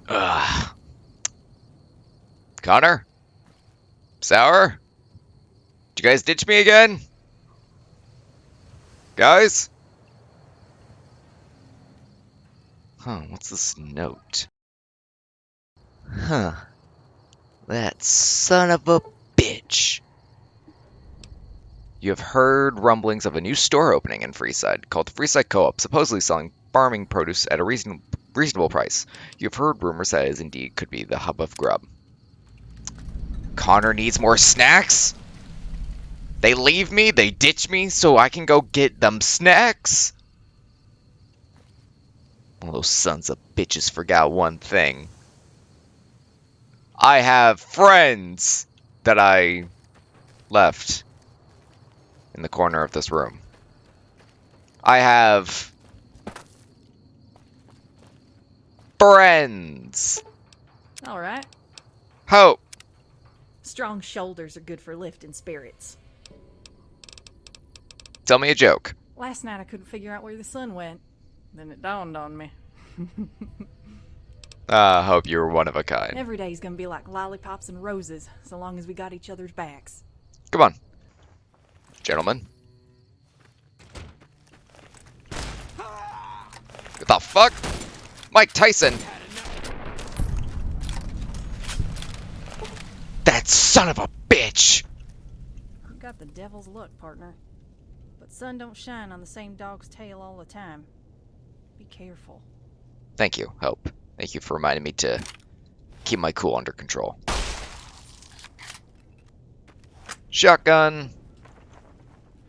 Ugh. Connor? Sour? Did you guys ditch me again? Guys? Huh, what's this note? Huh. That son of a bitch. You have heard rumblings of a new store opening in Freeside called the Freeside Co-op, supposedly selling farming produce at a reasonable price. You have heard rumors that it indeed could be the hub of grub. Connor needs more snacks? They leave me, they ditch me, so I can go get them snacks? Well, those sons of bitches forgot one thing. I have friends that I left in the corner of this room. I have friends. All right. Hope. Strong shoulders are good for lifting spirits. Tell me a joke. Last night I couldn't figure out where the sun went. Then it dawned on me. Hope you're one of a kind. Every day's gonna be like lollipops and roses, so long as we got each other's backs. Come on. Gentlemen. What the fuck? Mike Tyson! That son of a bitch! You got the devil's luck, partner. But sun don't shine on the same dog's tail all the time. Be careful. Thank you, Hope. Thank you for reminding me to keep my cool under control. Shotgun!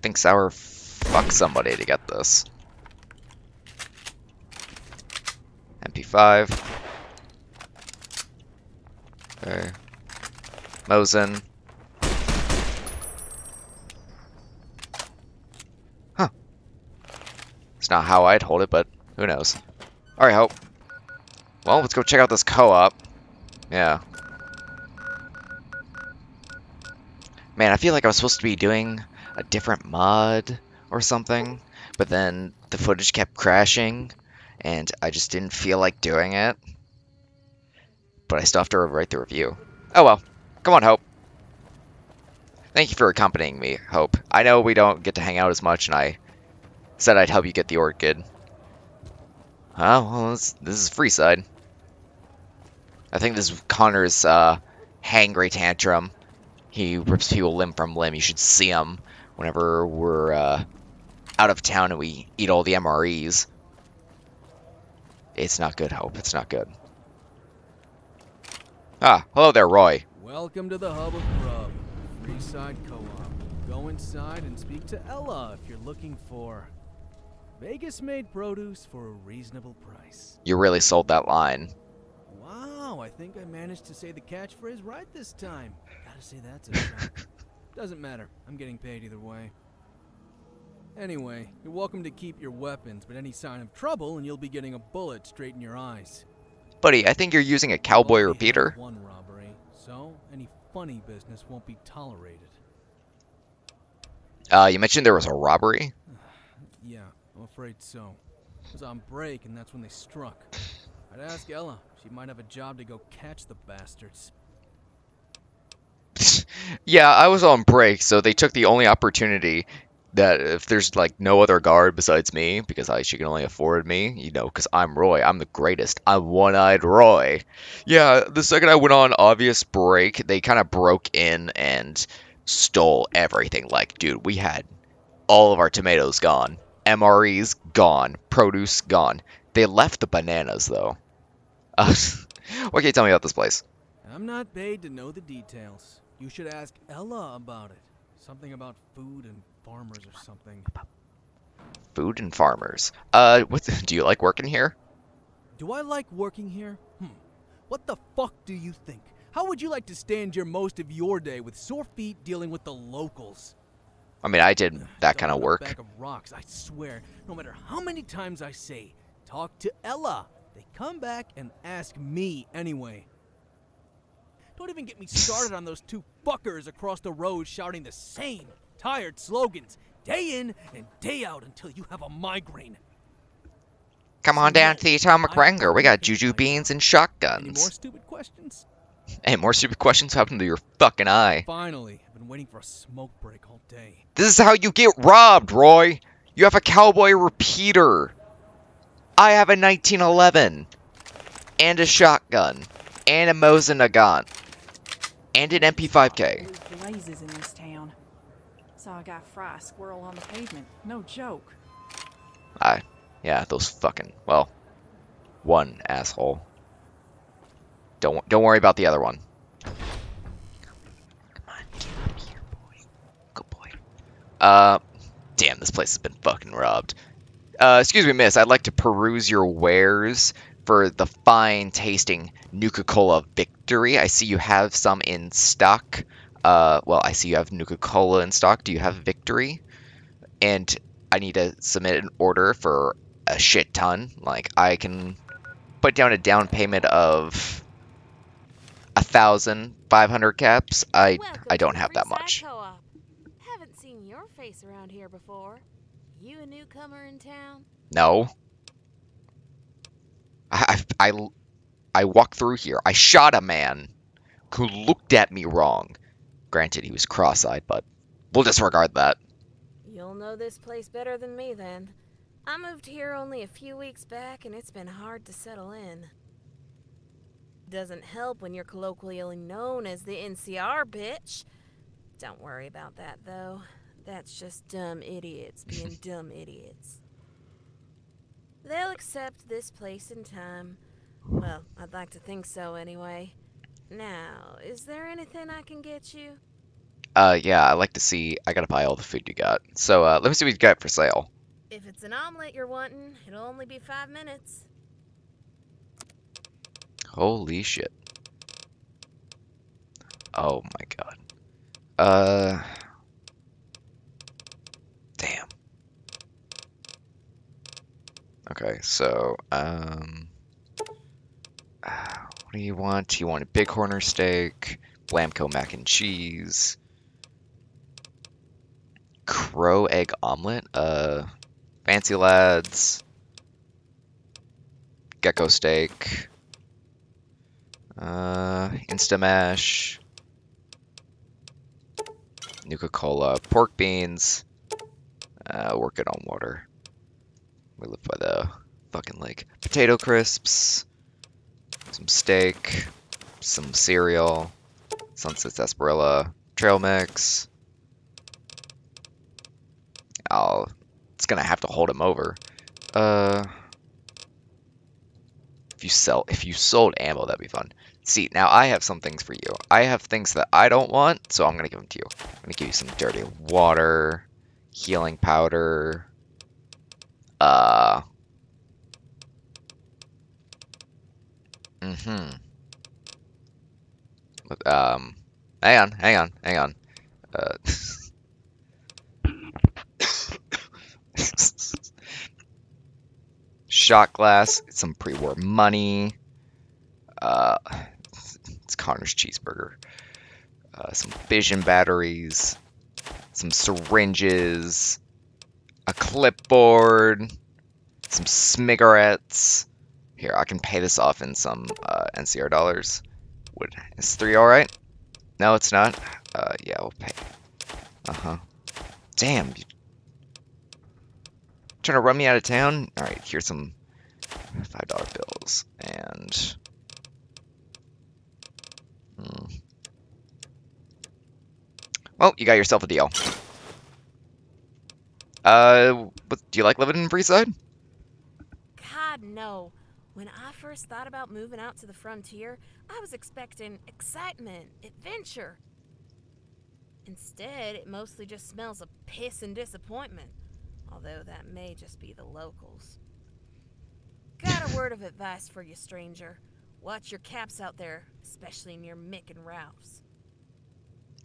Think Sour fuck somebody to get this. MP5. Okay. Mosin. Huh. It's not how I'd hold it, but who knows. Alright, Hope. Well, let's go check out this co-op. Yeah. Man, I feel like I was supposed to be doing a different mod or something, but then the footage kept crashing, and I just didn't feel like doing it. But I still have to write the review. Oh well. Come on, Hope. Thank you for accompanying me, Hope. I know we don't get to hang out as much, and I said I'd help you get the orchid. Oh, well, this is Freeside. I think this is Connor's hangry tantrum. He rips people limb from limb. You should see him whenever we're out of town and we eat all the MREs. It's not good, Hope. It's not good. Ah, hello there, Roy. Welcome to the hub of grub, Freeside Co-op. Go inside and speak to Ella if you're looking for Vegas-made produce for a reasonable price. You really sold that line. Wow, I think I managed to say the catchphrase right this time. Gotta say that's a shock. Doesn't matter, I'm getting paid either way. Anyway, you're welcome to keep your weapons, but any sign of trouble and you'll be getting a bullet straight in your eyes. Buddy, I think you're using a cowboy repeater. One robbery, so any funny business won't be tolerated. You mentioned there was a robbery? Yeah, I'm afraid so. I was on break and that's when they struck. I'd ask Ella. She might have a job to go catch the bastards. Yeah, I was on break, so they took the only opportunity that if there's like no other guard besides me, because she can only afford me, you know, because I'm Roy, I'm the greatest, I'm One-Eyed Roy. Yeah, the second I went on obvious break, they kind of broke in and stole everything. Like, dude, we had all of our tomatoes gone, MREs gone, produce gone. They left the bananas though. What can you tell me about this place? I'm not paid to know the details. You should ask Ella about it. Something about food and farmers or something. Food and farmers. Do you like working here? Do I like working here? What the fuck do you think? How would you like to spend most of your day with sore feet dealing with the locals? I mean, I did that kind of work. Bag of rocks, I swear. No matter how many times I say, talk to Ella, they come back and ask me anyway. Don't even get me started on those two fuckers across the road shouting the same. Tired slogans, day in and day out until you have a migraine. Come on So down no, to the Atomic I'm Wrangler. We got fucking juju paying beans you. and Any more shotguns. stupid questions? Hey, more stupid questions happen to your fucking eye. Finally, I've been waiting for a smoke break all day. This is how you get robbed, Roy. You have a cowboy repeater. I have a 1911. And a shotgun. And a Mosin Nagant. And an MP5K. Blue blazes in this town. Saw a guy fry a squirrel on the pavement. No joke. Yeah, those fucking, well, one asshole. Don't worry about the other one. Come on, get up here, boy. Good boy. Damn, this place has been fucking robbed. Excuse me, miss. I'd like to peruse your wares for the fine tasting Nuka-Cola Victory. I see you have some in stock. Well, I see you have Nuka-Cola in stock. Do you have Victory? And I need to submit an order for a shit ton. Like, I can put down a down payment of 1,500 caps. I Welcome to don't the have that Freeside much. Co-op. Haven't seen your face around here before. You a newcomer in town? No. I walked through here. I shot a man who looked at me wrong. Granted, he was cross-eyed, but we'll disregard that. You'll know this place better than me then. I moved here only a few weeks back and it's been hard to settle in. Doesn't help when you're colloquially known as the NCR bitch. Don't worry about that though. That's just dumb idiots being dumb idiots. They'll accept this place in time. Well, I'd like to think so anyway. Now, is there anything I can get you? Yeah, I like to see. I gotta buy all the food you got. So, let me see what you got for sale. If it's an omelet you're wanting, it'll only be 5 minutes. Holy shit. Oh my god. Damn. Okay, so, what do you want? You want a bighorner steak, Blamco mac and cheese, crow egg omelet, fancy lads, gecko steak, insta mash, Nuka-Cola, pork beans, work it on water. We live by the fucking lake. Potato crisps, some steak, some cereal, Sunset Sarsaparilla, trail mix. It's gonna have to hold him over. If you sold ammo, that'd be fun. See, now I have some things for you. I have things that I don't want, so I'm gonna give them to you. I'm gonna give you some dirty water, healing powder, hang on. Uh, shot glass, some pre-war money, it's Connor's cheeseburger, some fission batteries, some syringes, a clipboard, some cigarettes. Here, I can pay this off in some NCR dollars. Is 3 alright? No, it's not. Yeah, we'll pay. Damn, you trying to run me out of town? Alright, here's some $5 bills. And well, you got yourself a deal. Do you like living in Freeside? God, no. When I first thought about moving out to the frontier, I was expecting excitement, adventure. Instead, it mostly just smells of piss and disappointment. Although that may just be the locals. Got a word of advice for you, stranger. Watch your caps out there, especially near Mick and Ralph's.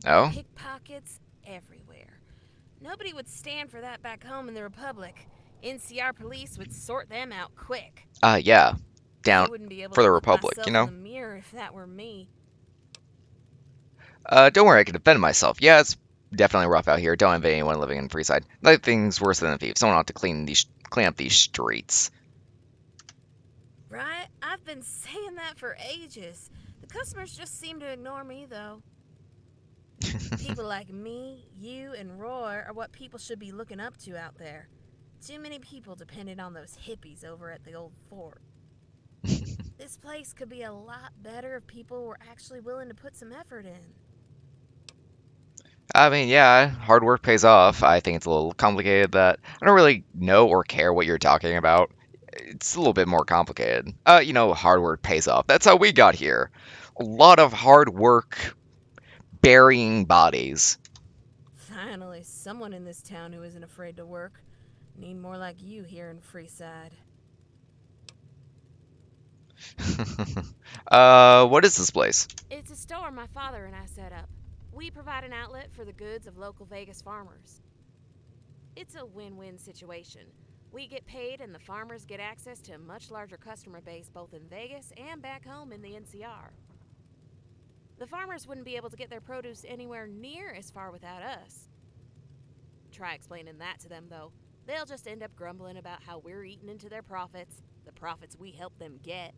Oh? Pickpockets everywhere. Nobody would stand for that back home in the Republic. NCR police would sort them out quick. Yeah. Down I wouldn't be able for to the look Republic, myself you know? in the mirror if that were me. Don't worry, I can defend myself. Yeah, it's definitely rough out here. Don't envy anyone living in Freeside. Nothing's worse than a thief. Someone ought to clean up these streets. Right? I've been saying that for ages. The customers just seem to ignore me, though. People like me, you, and Roy are what people should be looking up to out there. Too many people depended on those hippies over at the old fort. This place could be a lot better if people were actually willing to put some effort in. I mean, yeah, hard work pays off. I think it's a little complicated that I don't really know or care what you're talking about. It's a little bit more complicated. Hard work pays off. That's how we got here. A lot of hard work burying bodies. Finally, someone in this town who isn't afraid to work. Need more like you here in Freeside. What is this place? It's a store my father and I set up. We provide an outlet for the goods of local Vegas farmers. It's a win-win situation. We get paid and the farmers get access to a much larger customer base both in Vegas and back home in the NCR. The farmers wouldn't be able to get their produce anywhere near as far without us. Try explaining that to them, though. They'll just end up grumbling about how we're eating into their profits, the profits we help them get.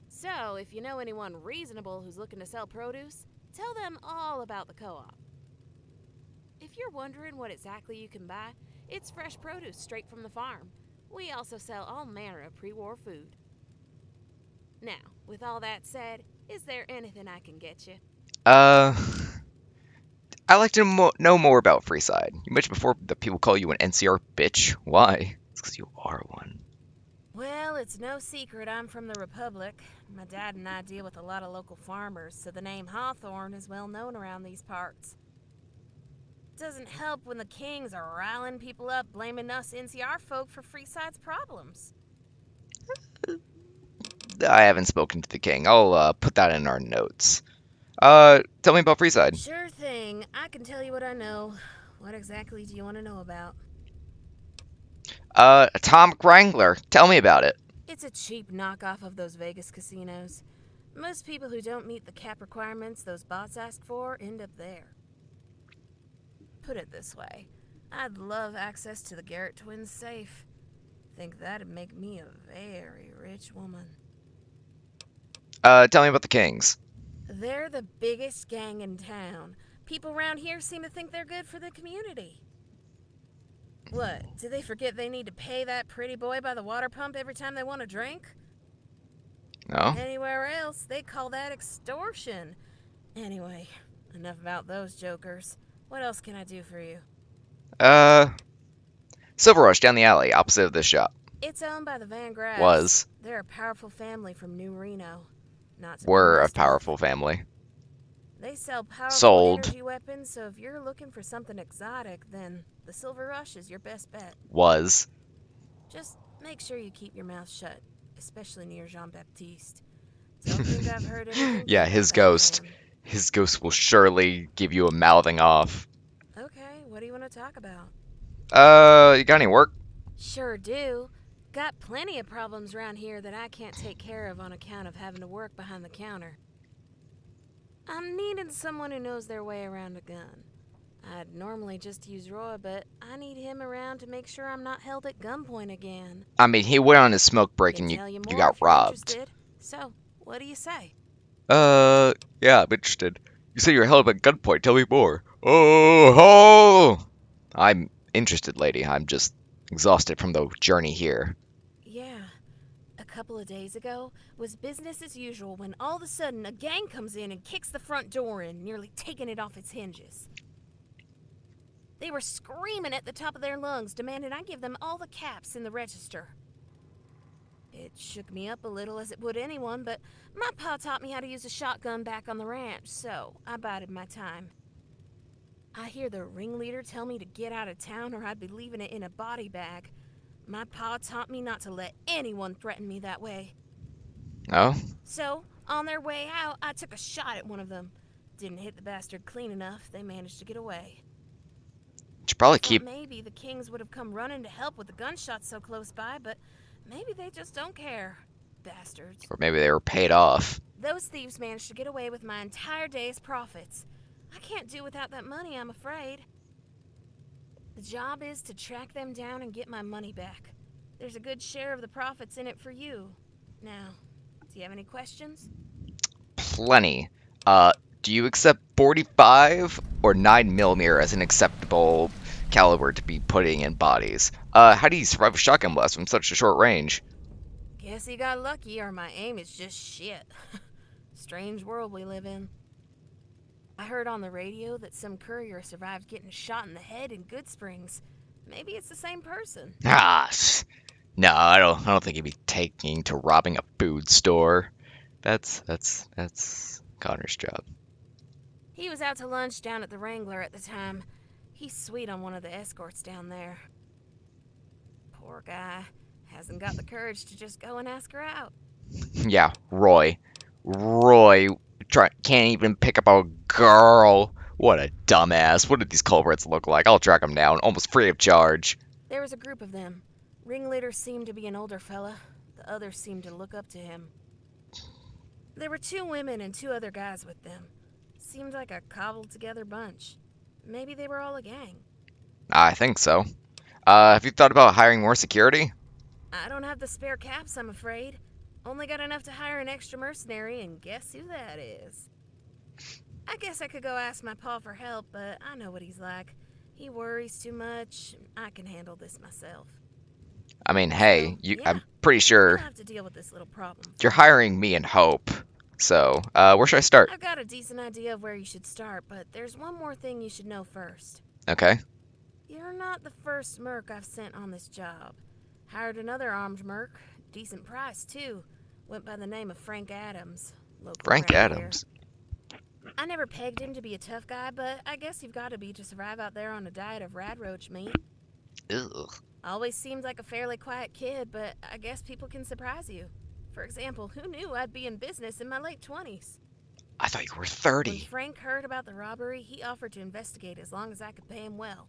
So, if you know anyone reasonable who's looking to sell produce, tell them all about the co-op. If you're wondering what exactly you can buy, it's fresh produce straight from the farm. We also sell all manner of pre-war food. Now, with all that said, is there anything I can get you? Uh, I'd like to know more about Freeside. You mentioned before that people call you an NCR bitch. Why? It's because you are one. Well, it's no secret I'm from the Republic. My dad and I deal with a lot of local farmers, so the name Hawthorne is well known around these parts. Doesn't help when the kings are riling people up, blaming us NCR folk for Freeside's problems. I haven't spoken to the king. I'll put that in our notes. Tell me about Freeside. Sure thing. I can tell you what I know. What exactly do you want to know about? Atomic Wrangler. Tell me about it. It's a cheap knockoff of those Vegas casinos. Most people who don't meet the cap requirements those bots ask for end up there. Put it this way, I'd love access to the Garrett twins' safe. Think that'd make me a very rich woman. Tell me about the Kings. They're the biggest gang in town. People around here seem to think they're good for the community. What, do they forget they need to pay that pretty boy by the water pump every time they want a drink? No? Anywhere else, they call that extortion. Anyway, enough about those jokers. What else can I do for you? Silver Rush down the alley, opposite of this shop. It's owned by the Van Graffs. Was. They're a powerful family from New Reno. Not to be Were a messed with. powerful family. They sell powerful Sold. energy weapons, so if you're looking for something exotic, then the Silver Rush is your best bet. Was. Just make sure you keep your mouth shut, especially near Jean-Baptiste. Don't think I've heard anything Yeah, good his about ghost. him. His ghost will surely give you a mouthing off. Okay, what do you want to talk about? You got any work? Sure do. Got plenty of problems around here that I can't take care of on account of having to work behind the counter. I'm needing someone who knows their way around a gun. I'd normally just use Roy, but I need him around to make sure I'm not held at gunpoint again. I mean, he went on his smoke break Can and tell you more got if you're robbed. interested. So, what do you say? Yeah, I'm interested. You say you're held at gunpoint. Tell me more. Oh! I'm interested, lady. I'm just exhausted from the journey here. Yeah. A couple of days ago was business as usual when all of a sudden a gang comes in and kicks the front door in, nearly taking it off its hinges. They were screaming at the top of their lungs, demanding I give them all the caps in the register. It shook me up a little, as it would anyone, but my pa taught me how to use a shotgun back on the ranch, so I bided my time. I hear the ringleader tell me to get out of town or I'd be leaving it in a body bag. My pa taught me not to let anyone threaten me that way. Oh? So, on their way out, I took a shot at one of them. Didn't hit the bastard clean enough, they managed to get away. Should probably I thought keep... maybe the Kings would have come running to help with the gunshots so close by, but maybe they just don't care. Bastards. Or maybe they were paid off. Those thieves managed to get away with my entire day's profits. I can't do without that money, I'm afraid. The job is to track them down and get my money back. There's a good share of the profits in it for you. Now, do you have any questions? Plenty. Do you accept 45 or 9mm as an acceptable caliber to be putting in bodies? How do you survive a shotgun blast from such a short range? Guess you got lucky, or my aim is just shit. Strange world we live in. I heard on the radio that some courier survived getting shot in the head in Good Springs. Maybe it's the same person. No, I don't think he'd be taking to robbing a food store. That's Connor's job. He was out to lunch down at the Wrangler at the time. He's sweet on one of the escorts down there. Poor guy. Hasn't got the courage to just go and ask her out. Yeah, Roy. Roy can't even pick up a girl. What a dumbass. What did these culprits look like? I'll track them down, almost free of charge. There was a group of them. Ringleader seemed to be an older fella. The others seemed to look up to him. There were 2 women and 2 other guys with them. Seemed like a cobbled together bunch. Maybe they were all a gang. I think so. Have you thought about hiring more security? I don't have the spare caps, I'm afraid. Only got enough to hire an extra mercenary, and guess who that is? I guess I could go ask my pa for help, but I know what he's like. He worries too much. I can handle this myself. I mean, hey, So, yeah, I'm pretty I'll sure have to deal with this little problem. you're hiring me and Hope. So, where should I start? I've got a decent idea of where you should start, but there's one more thing you should know first. Okay. You're not the first merc I've sent on this job. Hired another armed merc. Decent price, too. Went by the name of Frank Adams. Local Frank around here. Adams. I never pegged him to be a tough guy, but I guess you've got to be to survive out there on a diet of radroach meat. Ugh. Always seemed like a fairly quiet kid, but I guess people can surprise you. For example, who knew I'd be in business in my late 20s? I thought you were When 30. Frank heard about the robbery, he offered to investigate as long as I could pay him well.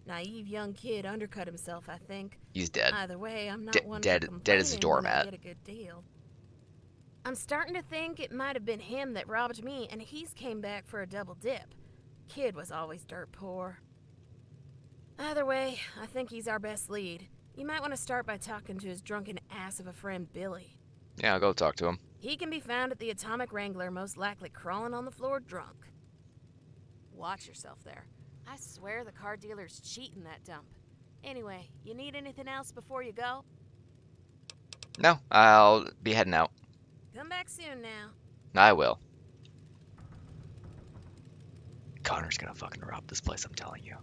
Naive young kid undercut himself, I think. He's dead. Either way, I'm not one for Dead as a complaining when I doormat. get a good deal. I'm starting to think it might have been him that robbed me, and he's came back for a double dip. Kid was always dirt poor. Either way, I think he's our best lead. You might want to start by talking to his drunken ass of a friend, Billy. Yeah, I'll go talk to him. He can be found at the Atomic Wrangler, most likely crawling on the floor drunk. Watch yourself there. I swear the car dealer's cheating that dump. Anyway, you need anything else before you go? No, I'll be heading out. Come back soon now. I will. Connor's gonna fucking rob this place, I'm telling you.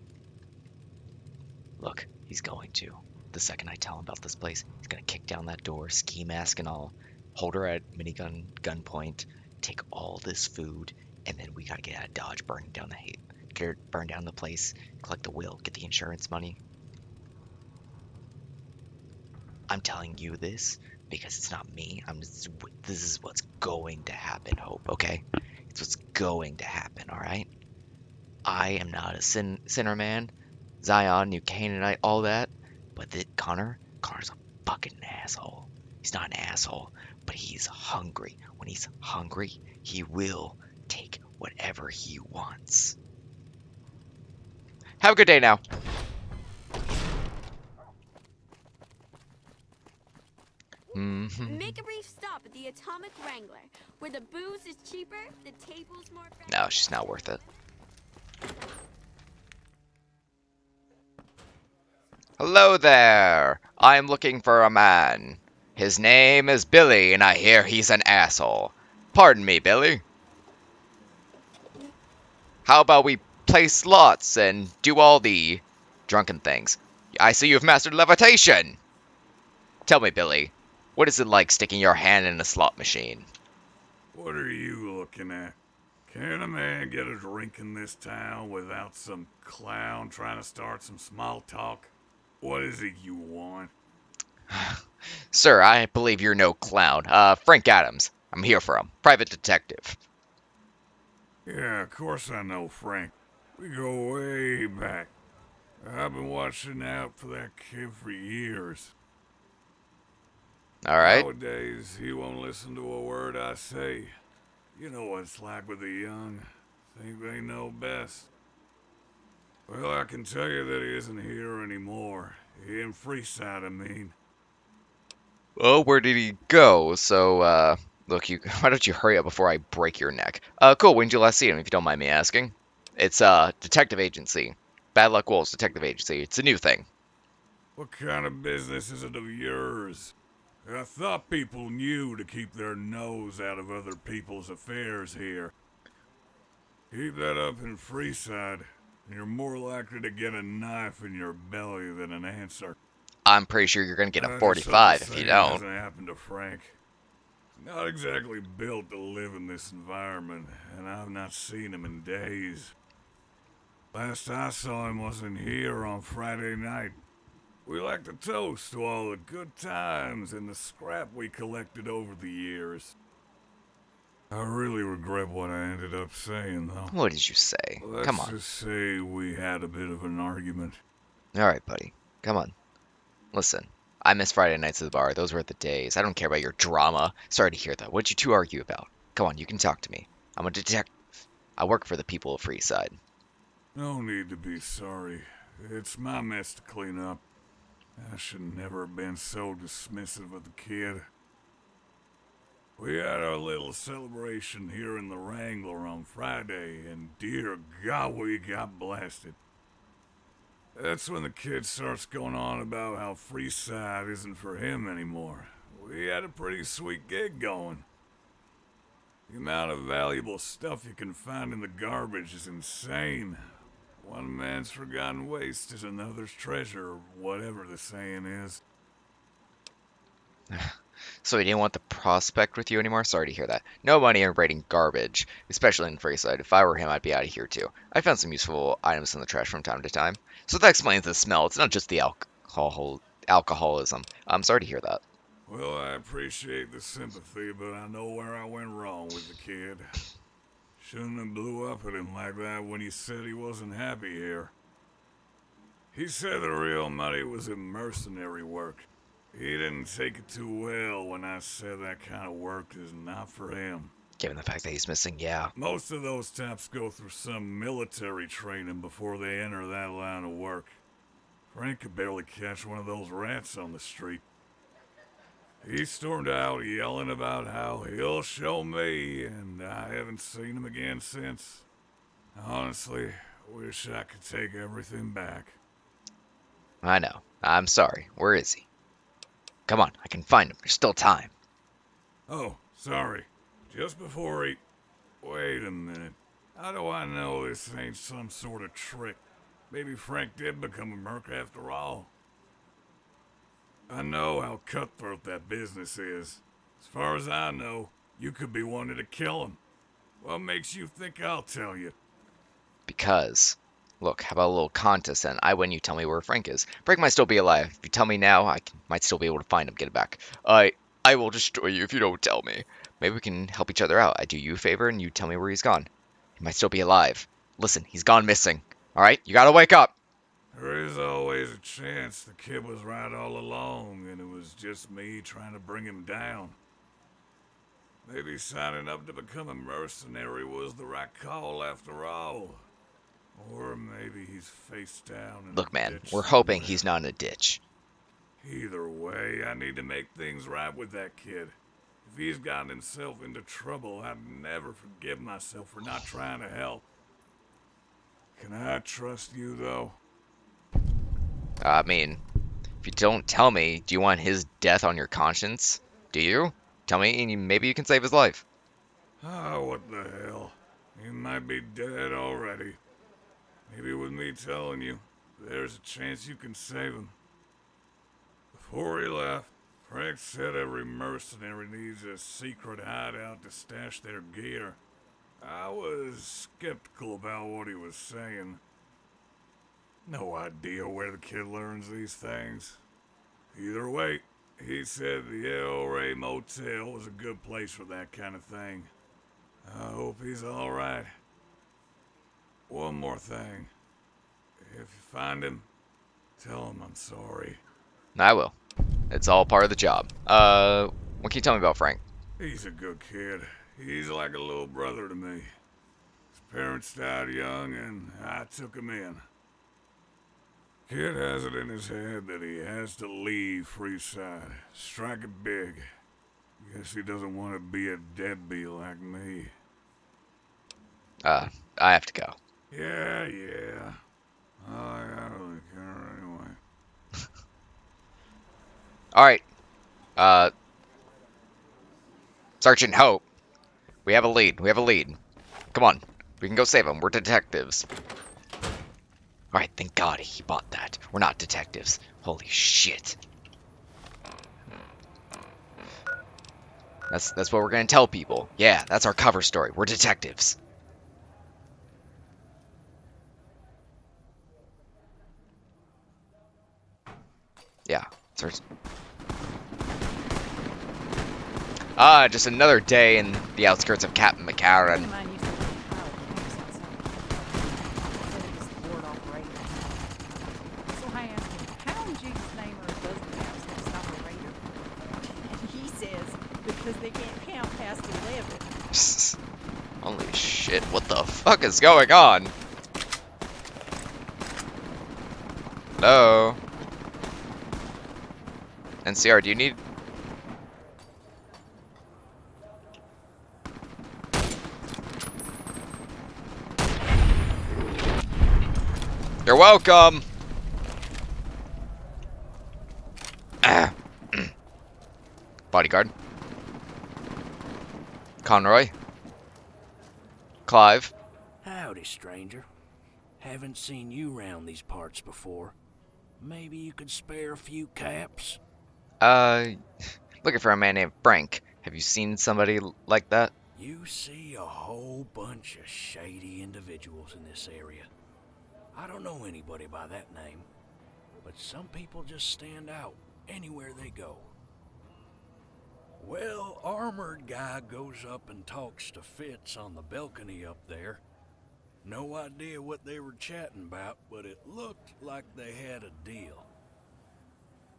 Look, he's going to. The second I tell him about this place, he's gonna kick down that door, ski mask and all, hold her at minigun gunpoint, take all this food, and then we gotta get out of Dodge, burn down the place, collect the will, get the insurance money. I'm telling you this because it's not me. This is what's going to happen, Hope, okay? It's what's going to happen, alright? I am not a sinner man. Zion, New Canaanite, all that. But Connor's a fucking asshole. He's not an asshole, but he's hungry. When he's hungry, he will take whatever he wants. Have a good day now. Make a brief stop at the Atomic Wrangler, where the booze is cheaper, the table's more friendly. No, she's not worth it. Hello there. I'm looking for a man. His name is Billy, and I hear he's an asshole. Pardon me, Billy. How about we play slots and do all the drunken things? I see you've mastered levitation. Tell me, Billy, what is it like sticking your hand in a slot machine? What are you looking at? Can a man get a drink in this town without some clown trying to start some small talk? What is it you want? Sir, I believe you're no clown. Frank Adams. I'm here for him. Private detective. Yeah, of course I know Frank. We go way back. I've been watching out for that kid for years. Alright. Nowadays, he won't listen to a word I say. You know what it's like with the young. Think they know best. Well, I can tell you that he isn't here anymore. In Freeside, I mean. Oh, where did he go? So, look, why don't you hurry up before I break your neck? Cool, when did you last see him, if you don't mind me asking? It's, detective agency. Bad Luck Wolves Detective Agency. It's a new thing. What kind of business is it of yours? I thought people knew to keep their nose out of other people's affairs here. Keep that up in Freeside, and you're more likely to get a knife in your belly than an answer. I'm pretty sure you're gonna get a I just hope the 45 if you same don't. hasn't happened to Frank. He's not exactly built to live in this environment, and I've not seen him in days. Last I saw him wasn't here on Friday night. We like to toast to all the good times and the scrap we collected over the years. I really regret what I ended up saying, though. What did you say? Let's Come on. just say we had a bit of an argument. Alright, buddy. Come on. Listen, I miss Friday nights at the bar. Those were the days. I don't care about your drama. Sorry to hear that. What'd you two argue about? Come on, you can talk to me. I'm a detective. I work for the people of Freeside. No need to be sorry. It's my mess to clean up. I should never have been so dismissive of the kid. We had our little celebration here in the Wrangler on Friday, and dear God, we got blasted. That's when the kid starts going on about how Freeside isn't for him anymore. We had a pretty sweet gig going. The amount of valuable stuff you can find in the garbage is insane. One man's forgotten waste is another's treasure, or whatever the saying is. So he didn't want the prospect with you anymore? Sorry to hear that. No money in raiding garbage, especially in Freeside. If I were him, I'd be out of here too. I found some useful items in the trash from time to time. So that explains the smell. It's not just the alcoholism. I'm sorry to hear that. Well, I appreciate the sympathy, but I know where I went wrong with the kid. Shouldn't have blew up at him like that when he said he wasn't happy here. He said the real money was in mercenary work. He didn't take it too well when I said that kind of work is not for him. Given the fact that he's missing, yeah. Most of those types go through some military training before they enter that line of work. Frank could barely catch one of those rats on the street. He stormed out yelling about how he'll show me, and I haven't seen him again since. Honestly, wish I could take everything back. I know. I'm sorry. Where is he? Come on, I can find him. There's still time. Oh, sorry. Just before he... Wait a minute. How do I know this ain't some sort of trick? Maybe Frank did become a merc after all. I know how cutthroat that business is. As far as I know, you could be wanting to kill him. What makes you think I'll tell you? Because, look, how about a little contest and I win, you tell me where Frank is. Frank might still be alive. If you tell me now, might still be able to find him, get it back. I will destroy you if you don't tell me. Maybe we can help each other out. I do you a favor and you tell me where he's gone. He might still be alive. Listen, he's gone missing. Alright, you gotta wake up. There is always a chance the kid was right all along and it was just me trying to bring him down. Maybe signing up to become a mercenary was the right call after all. Or maybe he's face down in Look, a man, ditch we're hoping somewhere. he's not in a ditch. Either way, I need to make things right with that kid. If he's gotten himself into trouble, I'd never forgive myself for not trying to help. Can I trust you, though? I mean, if you don't tell me, do you want his death on your conscience? Do you? Tell me and maybe you can save his life. Oh, what the hell? He might be dead already. Maybe with me telling you, there's a chance you can save him. Before he left, Frank said every mercenary needs a secret hideout to stash their gear. I was skeptical about what he was saying. No idea where the kid learns these things. Either way, he said the El Rey Motel was a good place for that kind of thing. I hope he's alright. One more thing. If you find him, tell him I'm sorry. I will. It's all part of the job. What can you tell me about Frank? He's a good kid. He's like a little brother to me. His Parents died young, and I took him in. Kid has it in his head that he has to leave Freeside, strike it big. Guess he doesn't want to be a deadbeat like me. I have to go. Yeah. I don't really care anyway. All right. Sergeant Hope, we have a lead. Come on. We can go save him. We're detectives. All right, thank God he bought that. We're not detectives. Holy shit. That's what we're gonna tell people. Yeah, that's our cover story. We're detectives. Yeah. Just another day in the outskirts of Captain McCarran. Mine used to live in Kyle Campus outside. Said he was the ward operator. So I asked him, how in Jesus' name are a dozen cows going to stop a raider? And he says, because they can't count past 11. Holy shit, what the fuck is going on? Hello? NCR, do you need... You're welcome! Bodyguard. Conroy. Clive. Howdy, stranger. Haven't seen you round these parts before. Maybe you could spare a few caps? Looking for a man named Frank. Have you seen somebody like that? You see a whole bunch of shady individuals in this area. I don't know anybody by that name, but some people just stand out anywhere they go. Well, armored guy goes up and talks to Fitz on the balcony up there. No idea what they were chatting about, but it looked like they had a deal.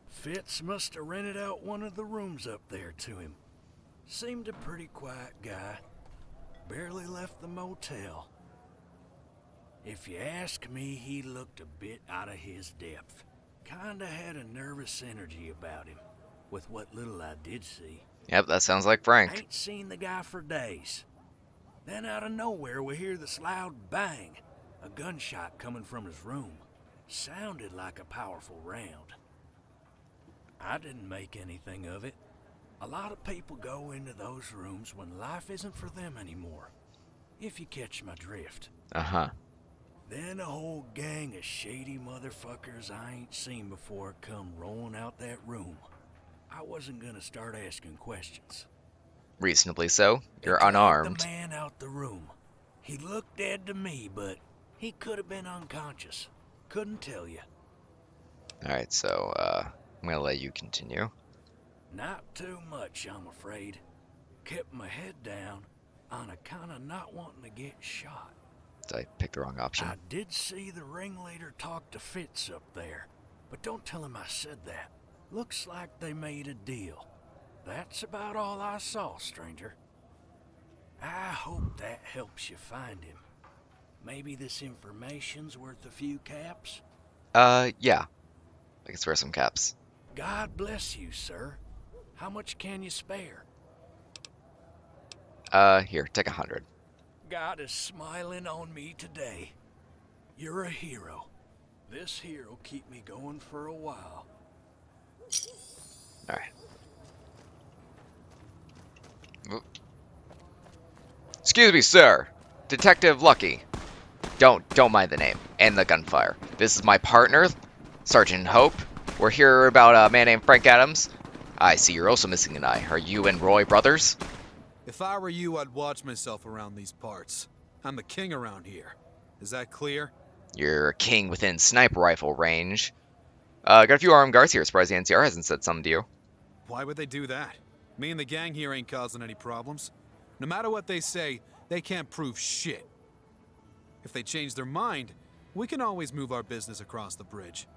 Fitz must have rented out one of the rooms up there to him. Seemed a pretty quiet guy. Barely left the motel. If you ask me, he looked a bit out of his depth. Kinda had a nervous energy about him, with what little I did see. Yep, that sounds like Frank. Ain't seen the guy for days. Then out of nowhere we hear this loud bang. A gunshot coming from his room. Sounded like a powerful round. I didn't make anything of it. A lot of people go into those rooms when life isn't for them anymore. If you catch my drift. Uh-huh. Then a whole gang of shady motherfuckers I ain't seen before come rolling out that room. I wasn't gonna start asking questions. Reasonably so. You're They dragged unarmed. the man out the room. He looked dead to me, but he could have been unconscious. Couldn't tell you. Alright, so, I'm gonna let you continue. Not too much, I'm afraid. Kept my head down on a kinda not wanting to get shot. Did I pick the wrong option? I did see the ringleader talk to Fitz up there, but don't tell him I said that. Looks like they made a deal. That's about all I saw, stranger. I hope that helps you find him. Maybe this information's worth a few caps? Yeah. I can spare some caps. God bless you, sir. How much can you spare? Here, take 100. God is smiling on me today. You're a hero. This here'll keep me going for a while. Alright. Excuse me, sir. Detective Lucky. Don't mind the name and the gunfire. This is my partner, Sergeant Hope. We're here about a man named Frank Adams. I see you're also missing an eye. Are you and Roy brothers? If I were you, I'd watch myself around these parts. I'm the king around here. Is that clear? You're a king within sniper rifle range. Got a few armed guards here. Surprised the NCR hasn't said something to you. Why would they do that? Me and the gang here ain't causing any problems. No matter what they say, they can't prove shit. If they change their mind, we can always move our business across the bridge.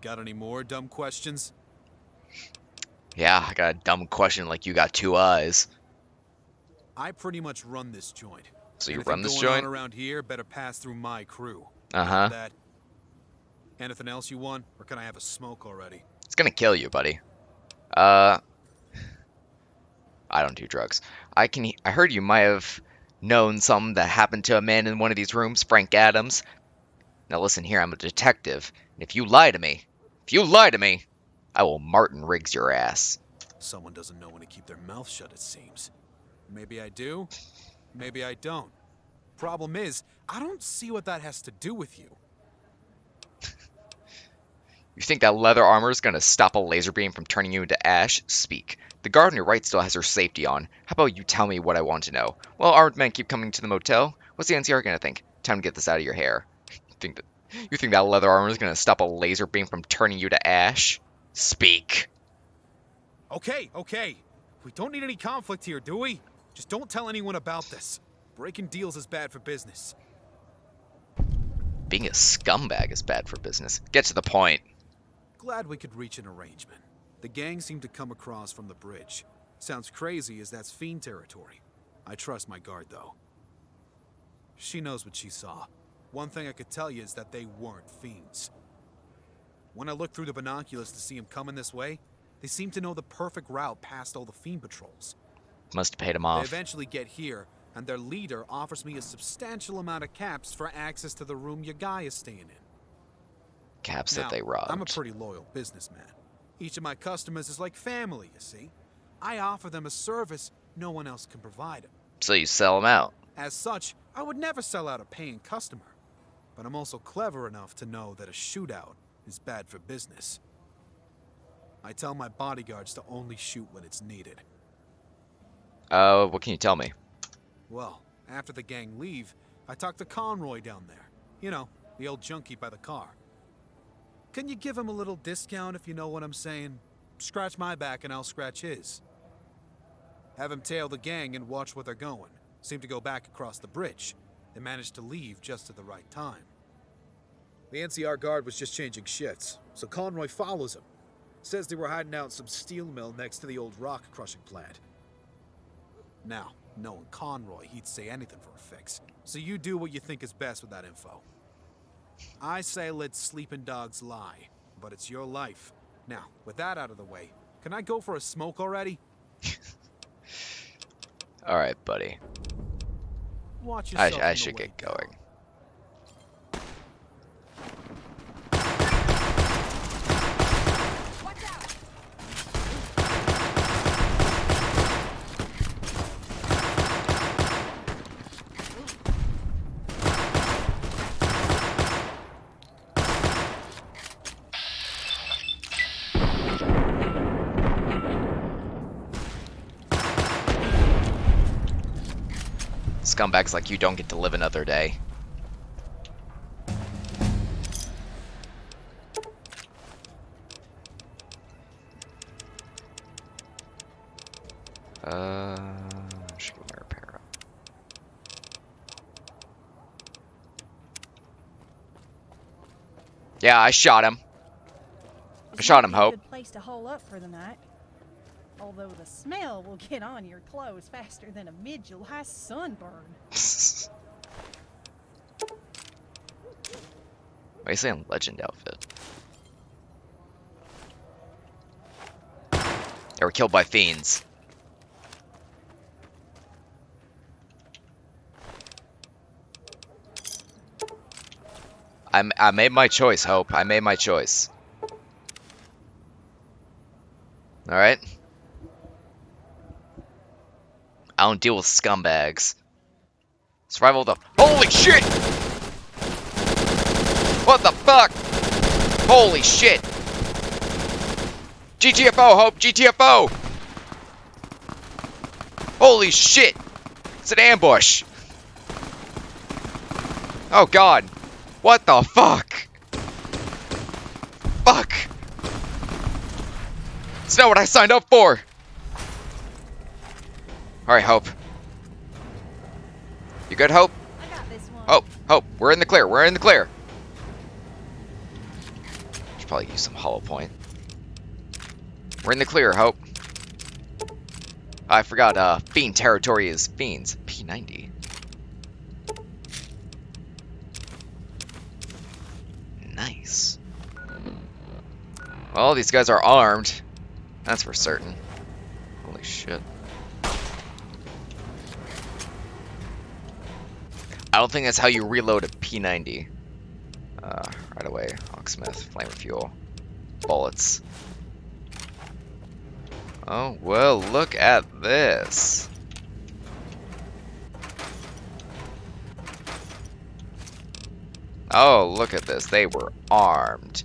Got any more dumb questions? Yeah, I got a dumb question like you got two eyes. I pretty much run this joint. So you Anything run this going on joint? around here better pass through my crew. Uh-huh. Got that? Anything else you want, or can I have a smoke already? It's gonna kill you, buddy. I don't do drugs. I heard you might have known something that happened to a man in one of these rooms, Frank Adams. Now listen here, I'm a detective, and if you lie to me, I will Martin Riggs your ass. Someone doesn't know when to keep their mouth shut, it seems. Maybe I do, maybe I don't. Problem is, I don't see what that has to do with you. You think that leather armor is gonna stop a laser beam from turning you into ash? Speak. The guard on your right still has her safety on. How about you tell me what I want to know? Well, armed men keep coming to the motel. What's the NCR gonna think? Time to get this out of your hair. You think that leather armor is gonna stop a laser beam from turning you to ash? Speak. Okay. We don't need any conflict here, do we? Just don't tell anyone about this. Breaking deals is bad for business. Being a scumbag is bad for business. Get to the point. Glad we could reach an arrangement. The gang seemed to come across from the bridge. Sounds crazy as that's fiend territory. I trust my guard, though. She knows what she saw. One thing I could tell you is that they weren't fiends. When I looked through the binoculars to see them coming this way, they seemed to know the perfect route past all the fiend patrols. Must have paid him They off. eventually get here, and their leader offers me a substantial amount of caps for access to the room your guy is staying in. Caps Now, that they robbed. I'm a pretty loyal businessman. Each of my customers is like family, you see. I offer them a service no one else can provide them. So you sell them out. As such, I would never sell out a paying customer. But I'm also clever enough to know that a shootout is bad for business. I tell my bodyguards to only shoot when it's needed. What can you tell me? Well, after the gang leave, I talk to Conroy down there. You know, the old junkie by the car. Can you give him a little discount if you know what I'm saying? Scratch my back and I'll scratch his. Have him tail the gang and watch where they're going. Seem to go back across the bridge. They managed to leave just at the right time. The NCR guard was just changing shifts, so Conroy follows him. Says they were hiding out in some steel mill next to the old rock crushing plant. Now, knowing Conroy, he'd say anything for a fix. So you do what you think is best with that info. I say let sleeping dogs lie, but it's your life. Now, with that out of the way, can I go for a smoke already? Alright, buddy. Watch yourself on I the should way get down. going. Watch out! Scumbags like you don't get to live another day. Should get my repair up. Yeah, I shot him. I shot him, Hope. Good place to hole up for the night. Although the smell will get on your clothes faster than a mid-July sunburn. Why are you saying legend outfit? They were killed by fiends. I made my choice, Hope. I made my choice. Alright? I don't deal with scumbags. Survival of the... Holy shit! What the fuck? Holy shit! GTFO, Hope! GTFO! Holy shit! It's an ambush! Oh god! What the fuck? Fuck! It's not what I signed up for! Alright, Hope. You good, Hope? I got this one. Hope, we're in the clear, we're in the clear. Should probably use some hollow point. We're in the clear, Hope. I forgot, fiend territory is fiends. P90. Well, these guys are armed. That's for certain. Holy shit. I don't think that's how you reload a P90. Right away. Hawksmith, flamer fuel, bullets. Oh, well, look at this. Oh, look at this. They were armed.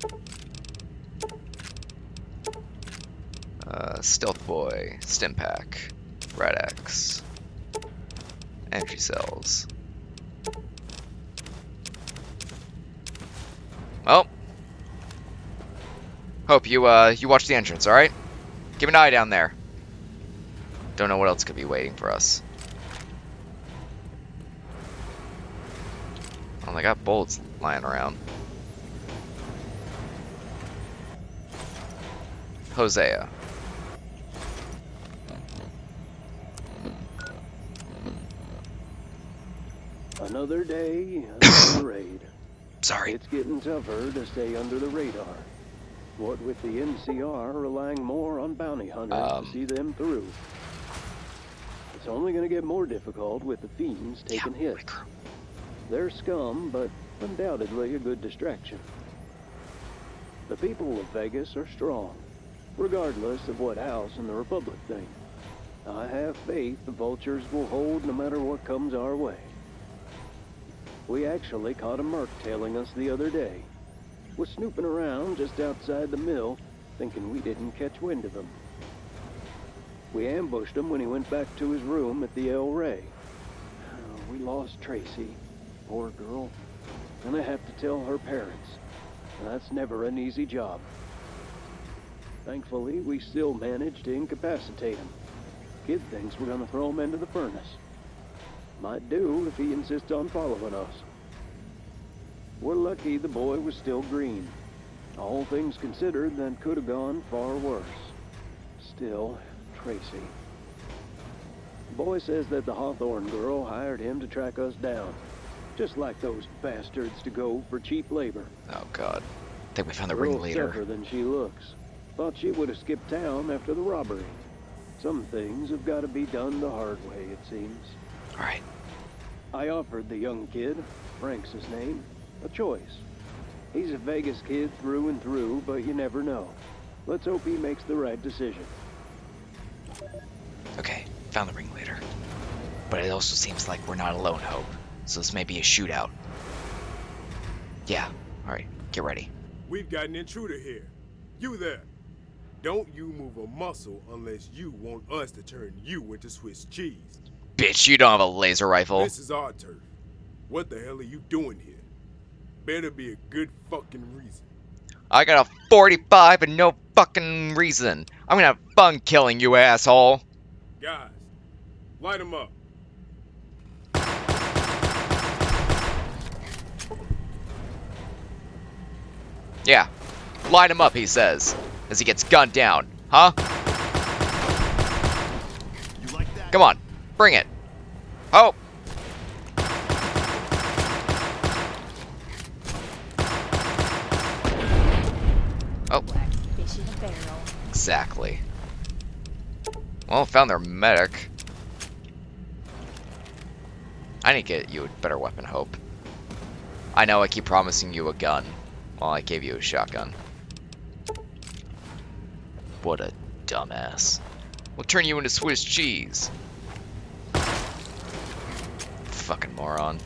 Stealth Boy, Stim Pack, Red X, Energy Cells. Well, hope you watch the entrance, all right? Keep an eye down there. Don't know what else could be waiting for us. Oh, they got bullets lying around. Hosea. Another day, another raid. Sorry. It's getting tougher to stay under the radar. What with the NCR relying more on bounty hunters to see them through. It's only going to get more difficult with the fiends taking hits. They're scum, but undoubtedly a good distraction. The people of Vegas are strong, regardless of what House and the Republic think. I have faith the Vultures will hold no matter what comes our way. We actually caught a merc tailing us the other day. Was snooping around just outside the mill, thinking we didn't catch wind of him. We ambushed him when he went back to his room at the El Rey. We lost Tracy, poor girl, and I have to tell her parents. That's never an easy job. Thankfully, we still managed to incapacitate him. Kid thinks we're gonna throw him into the furnace. Might do if he insists on following us. We're lucky the boy was still green. All things considered, that could have gone far worse. Still, Tracy. The boy says that the Hawthorne girl hired him to track us down. Just like those bastards to go for cheap labor. Oh god. I think we found the Girl's ringleader. tougher than she looks. Thought she would have skipped town after the robbery. Some things have got to be done the hard way, it seems. Alright. I offered the young kid, Frank's his name, a choice. He's a Vegas kid through and through, but you never know. Let's hope he makes the right decision. Okay, found the ringleader. But it also seems like we're not alone, Hope. So this may be a shootout. Yeah, alright, get ready. We've got an intruder here. You there. Don't you move a muscle unless you want us to turn you into Swiss cheese. Bitch, you don't have a laser rifle. This is our turf. What the hell are you doing here? Better be a good fucking reason. I got a 45 and no fucking reason. I'm gonna have fun killing you, asshole. Guys, light him up. Yeah, light him up, he says, as he gets gunned down. Huh? You like that? Come on, bring it. Oh. Oh. Black fish in a barrel. Exactly. Well, found their medic. I need to get you a better weapon, Hope. I know I keep promising you a gun. Well, I gave you a shotgun. What a dumbass. We'll turn you into Swiss cheese. Fucking moron.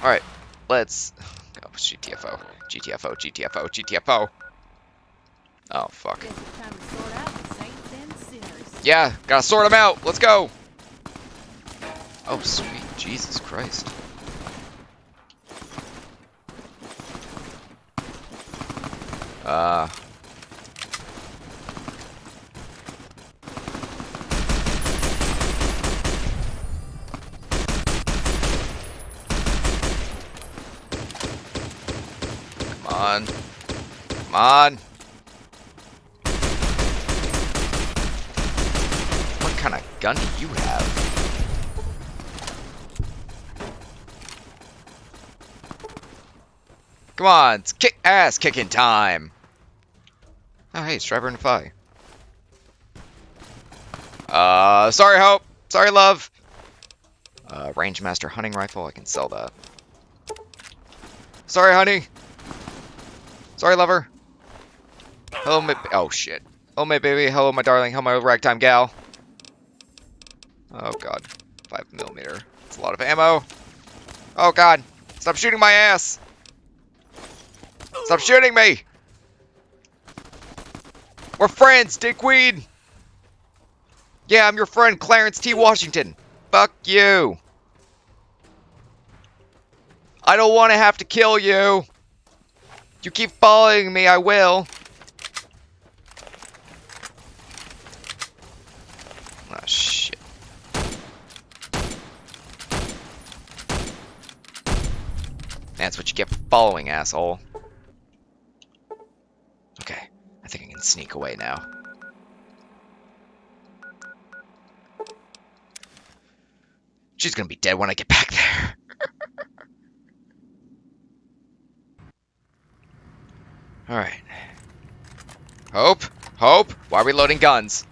Alright, let's... Oh, GTFO. GTFO, GTFO, GTFO. Oh, fuck. Guess it's time to sort out the saints and sinners. Yeah, gotta sort them out. Let's go. Oh, sweet Jesus Christ. Come on. Come on. What kind of gun do you have? Come on, it's ass kicking time. Oh, hey, Striver and Fi. Sorry, Hope. Sorry, love. Rangemaster hunting rifle. I can sell that. Sorry, honey. Sorry, lover. Hello, my... Oh, shit. Hello, my baby. Hello, my darling. Hello, my ragtime gal. Oh, God. 5mm. That's a lot of ammo. Oh, God. Stop shooting my ass. Stop shooting me. We're friends, dickweed. Yeah, I'm your friend, Clarence T. Washington. Fuck you. I don't want to have to kill you. You keep following me, I will. Oh, shit. That's what you get for following, asshole. Okay, I think I can sneak away now. She's gonna be dead when I get back there. Alright. Hope? Hope? Why are we loading guns?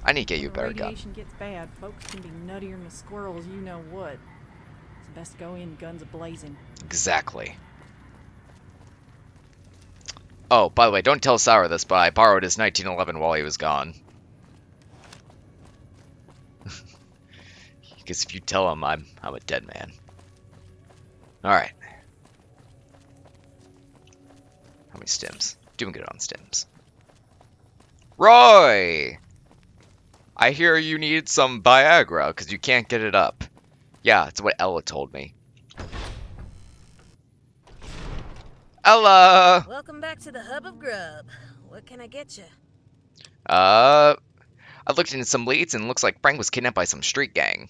I need to get you a better gun. Radiation gets bad. Folks can be nuttier than the squirrels, you know what. It's best to go in guns a-blazing. Exactly. Oh, by the way, don't tell Sour this, but I borrowed his 1911 while he was gone. Because if you tell him, I'm a dead man. Alright. How many stims? Doing good on stims. Roy! I hear you need some Viagra because you can't get it up. Yeah, that's what Ella told me. Ella! Welcome back to the hub of grub. What can I get you? I looked into some leads and it looks like Frank was kidnapped by some street gang.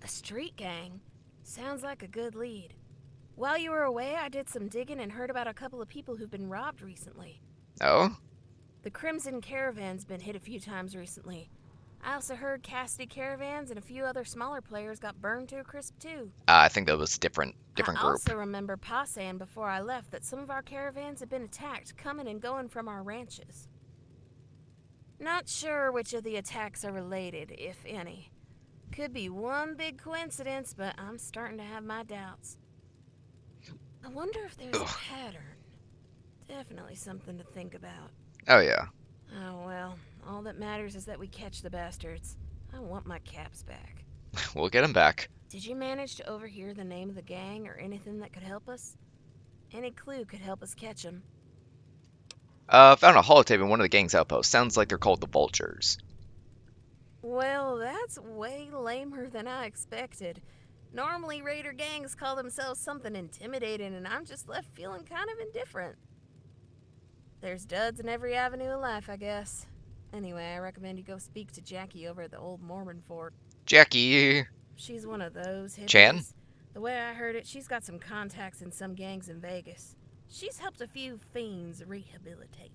A street gang? Sounds like a good lead. While you were away, I did some digging and heard about a couple of people who've been robbed recently. Oh? The Crimson Caravan's been hit a few times recently. I also heard Cassidy Caravans and a few other smaller players got burned to a crisp too. I think that was a different I group. also remember Pa saying before I left that some of our caravans had been attacked coming and going from our ranches. Not sure which of the attacks are related, if any. Could be one big coincidence, but I'm starting to have my doubts. I wonder if there's a pattern. Definitely something to think about. Oh, yeah. Oh, well, all that matters is that we catch the bastards. I want my caps back. We'll get him back. Did you manage to overhear the name of the gang or anything that could help us? Any clue could help us catch them. Found a holotape in one of the gang's outposts. Sounds like they're called the Vultures. Well, that's way lamer than I expected. Normally, raider gangs call themselves something intimidating, and I'm just left feeling kind of indifferent. There's duds in every avenue of life, I guess. Anyway, I recommend you go speak to Jackie over at the old Mormon fort. Jackie! She's one of those hippies. Chan? The way I heard it, she's got some contacts in some gangs in Vegas. She's helped a few fiends rehabilitate.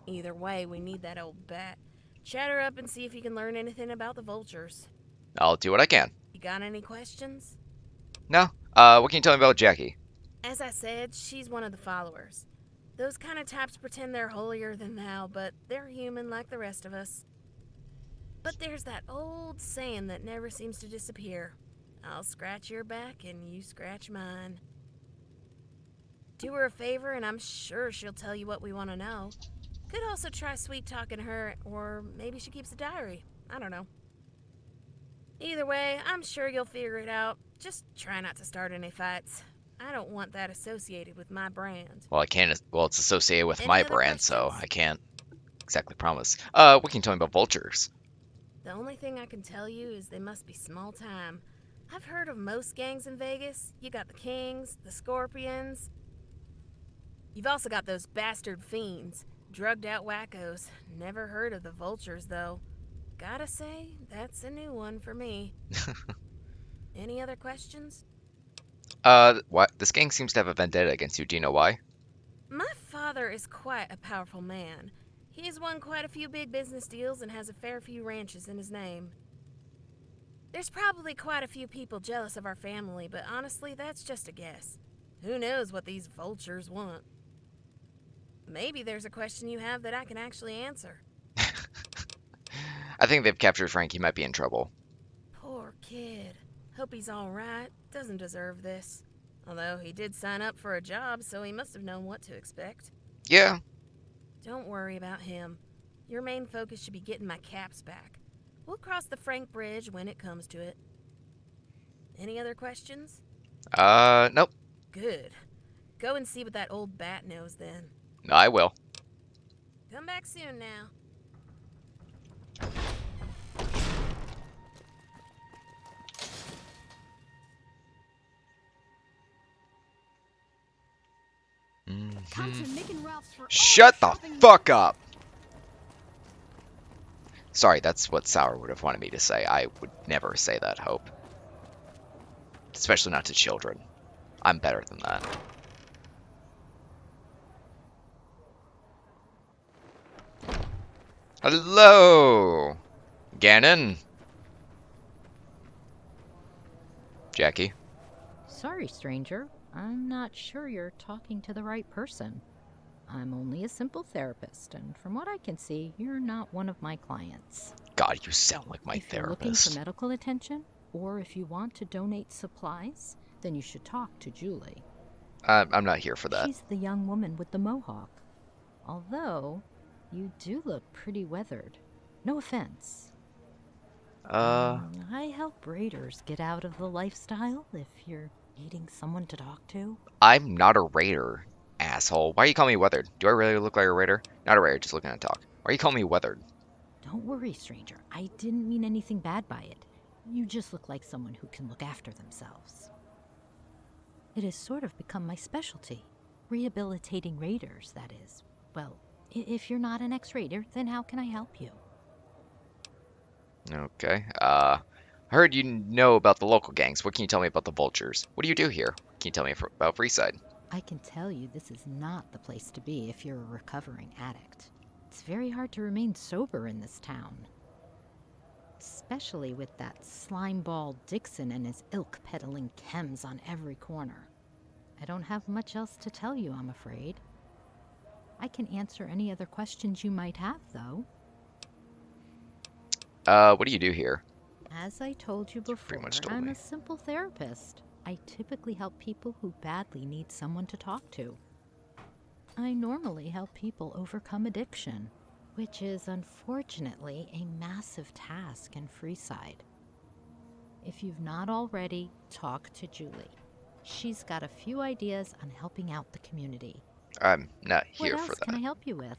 Either way, we need that old bat. Chat her up and see if you can learn anything about the Vultures. I'll do what I can. You got any questions? No? What can you tell me about Jackie? As I said, she's one of the followers. Those kind of types pretend they're holier than thou, but they're human like the rest of us. But there's that old saying that never seems to disappear. I'll scratch your back and you scratch mine. Do her a favor and I'm sure she'll tell you what we want to know. Could also try sweet-talking her, or maybe she keeps a diary. I don't know. Either way, I'm sure you'll figure it out. Just try not to start any fights. I don't want that associated with my brand. Well, I can't. Well, it's associated with Any my other brand, so questions? I can't exactly promise. What can you tell me about Vultures? The only thing I can tell you is they must be small time. I've heard of most gangs in Vegas. You got the Kings, the Scorpions. You've also got those bastard fiends. Drugged out wackos. Never heard of the Vultures, though. Gotta say, that's a new one for me. Any other questions? What? This gang seems to have a vendetta against you. Do you know why? My father is quite a powerful man. He's won quite a few big business deals and has a fair few ranches in his name. There's probably quite a few people jealous of our family, but honestly, that's just a guess. Who knows what these vultures want? Maybe there's a question you have that I can actually answer. I think they've captured Frank. He might be in trouble. Poor kid. Hope he's alright. Doesn't deserve this. Although he did sign up for a job, so he must have known what to expect. Yeah. Don't worry about him. Your main focus should be getting my caps back. We'll cross the Frank Bridge when it comes to it. Any other questions? Nope. Good. Go and see what that old bat knows then. I will. Come back soon now. Come to Nick and Ralph's for all Shut the shopping fuck up! Sorry, that's what Sour would have wanted me to say. I would never say that, Hope. Especially not to children. I'm better than that. Hello! Gannon? Jackie? Sorry, stranger. I'm not sure you're talking to the right person. I'm only a simple therapist, and from what I can see, you're not one of my clients. God, you sound like my If you're therapist. looking for medical attention, or if you want to donate supplies, then you should talk to Julie. I'm not here for that. She's the young woman with the mohawk. Although, you do look pretty weathered. No offense. I help raiders get out of the lifestyle if you're needing someone to talk to. I'm not a raider, asshole. Why are you calling me weathered? Do I really look like a raider? Not a raider, just looking to talk. Why are you calling me weathered? Don't worry, stranger. I didn't mean anything bad by it. You just look like someone who can look after themselves. It has sort of become my specialty. Rehabilitating raiders, that is. Well, if you're not an ex-raider, then how can I help you? Okay. I heard you know about the local gangs. What can you tell me about the Vultures? What do you do here? Can you tell me about Freeside? I can tell you this is not the place to be if you're a recovering addict. It's very hard to remain sober in this town. Especially with that slimeball Dixon and his ilk peddling chems on every corner. I don't have much else to tell you, I'm afraid. I can answer any other questions you might have, though. What do you do here? As I told you before, pretty much told I'm me. a simple therapist. I typically help people who badly need someone to talk to. I normally help people overcome addiction, which is unfortunately a massive task in Freeside. If you've not already, talk to Julie. She's got a few ideas on helping out the community. I'm not here What for else can I that. help you with?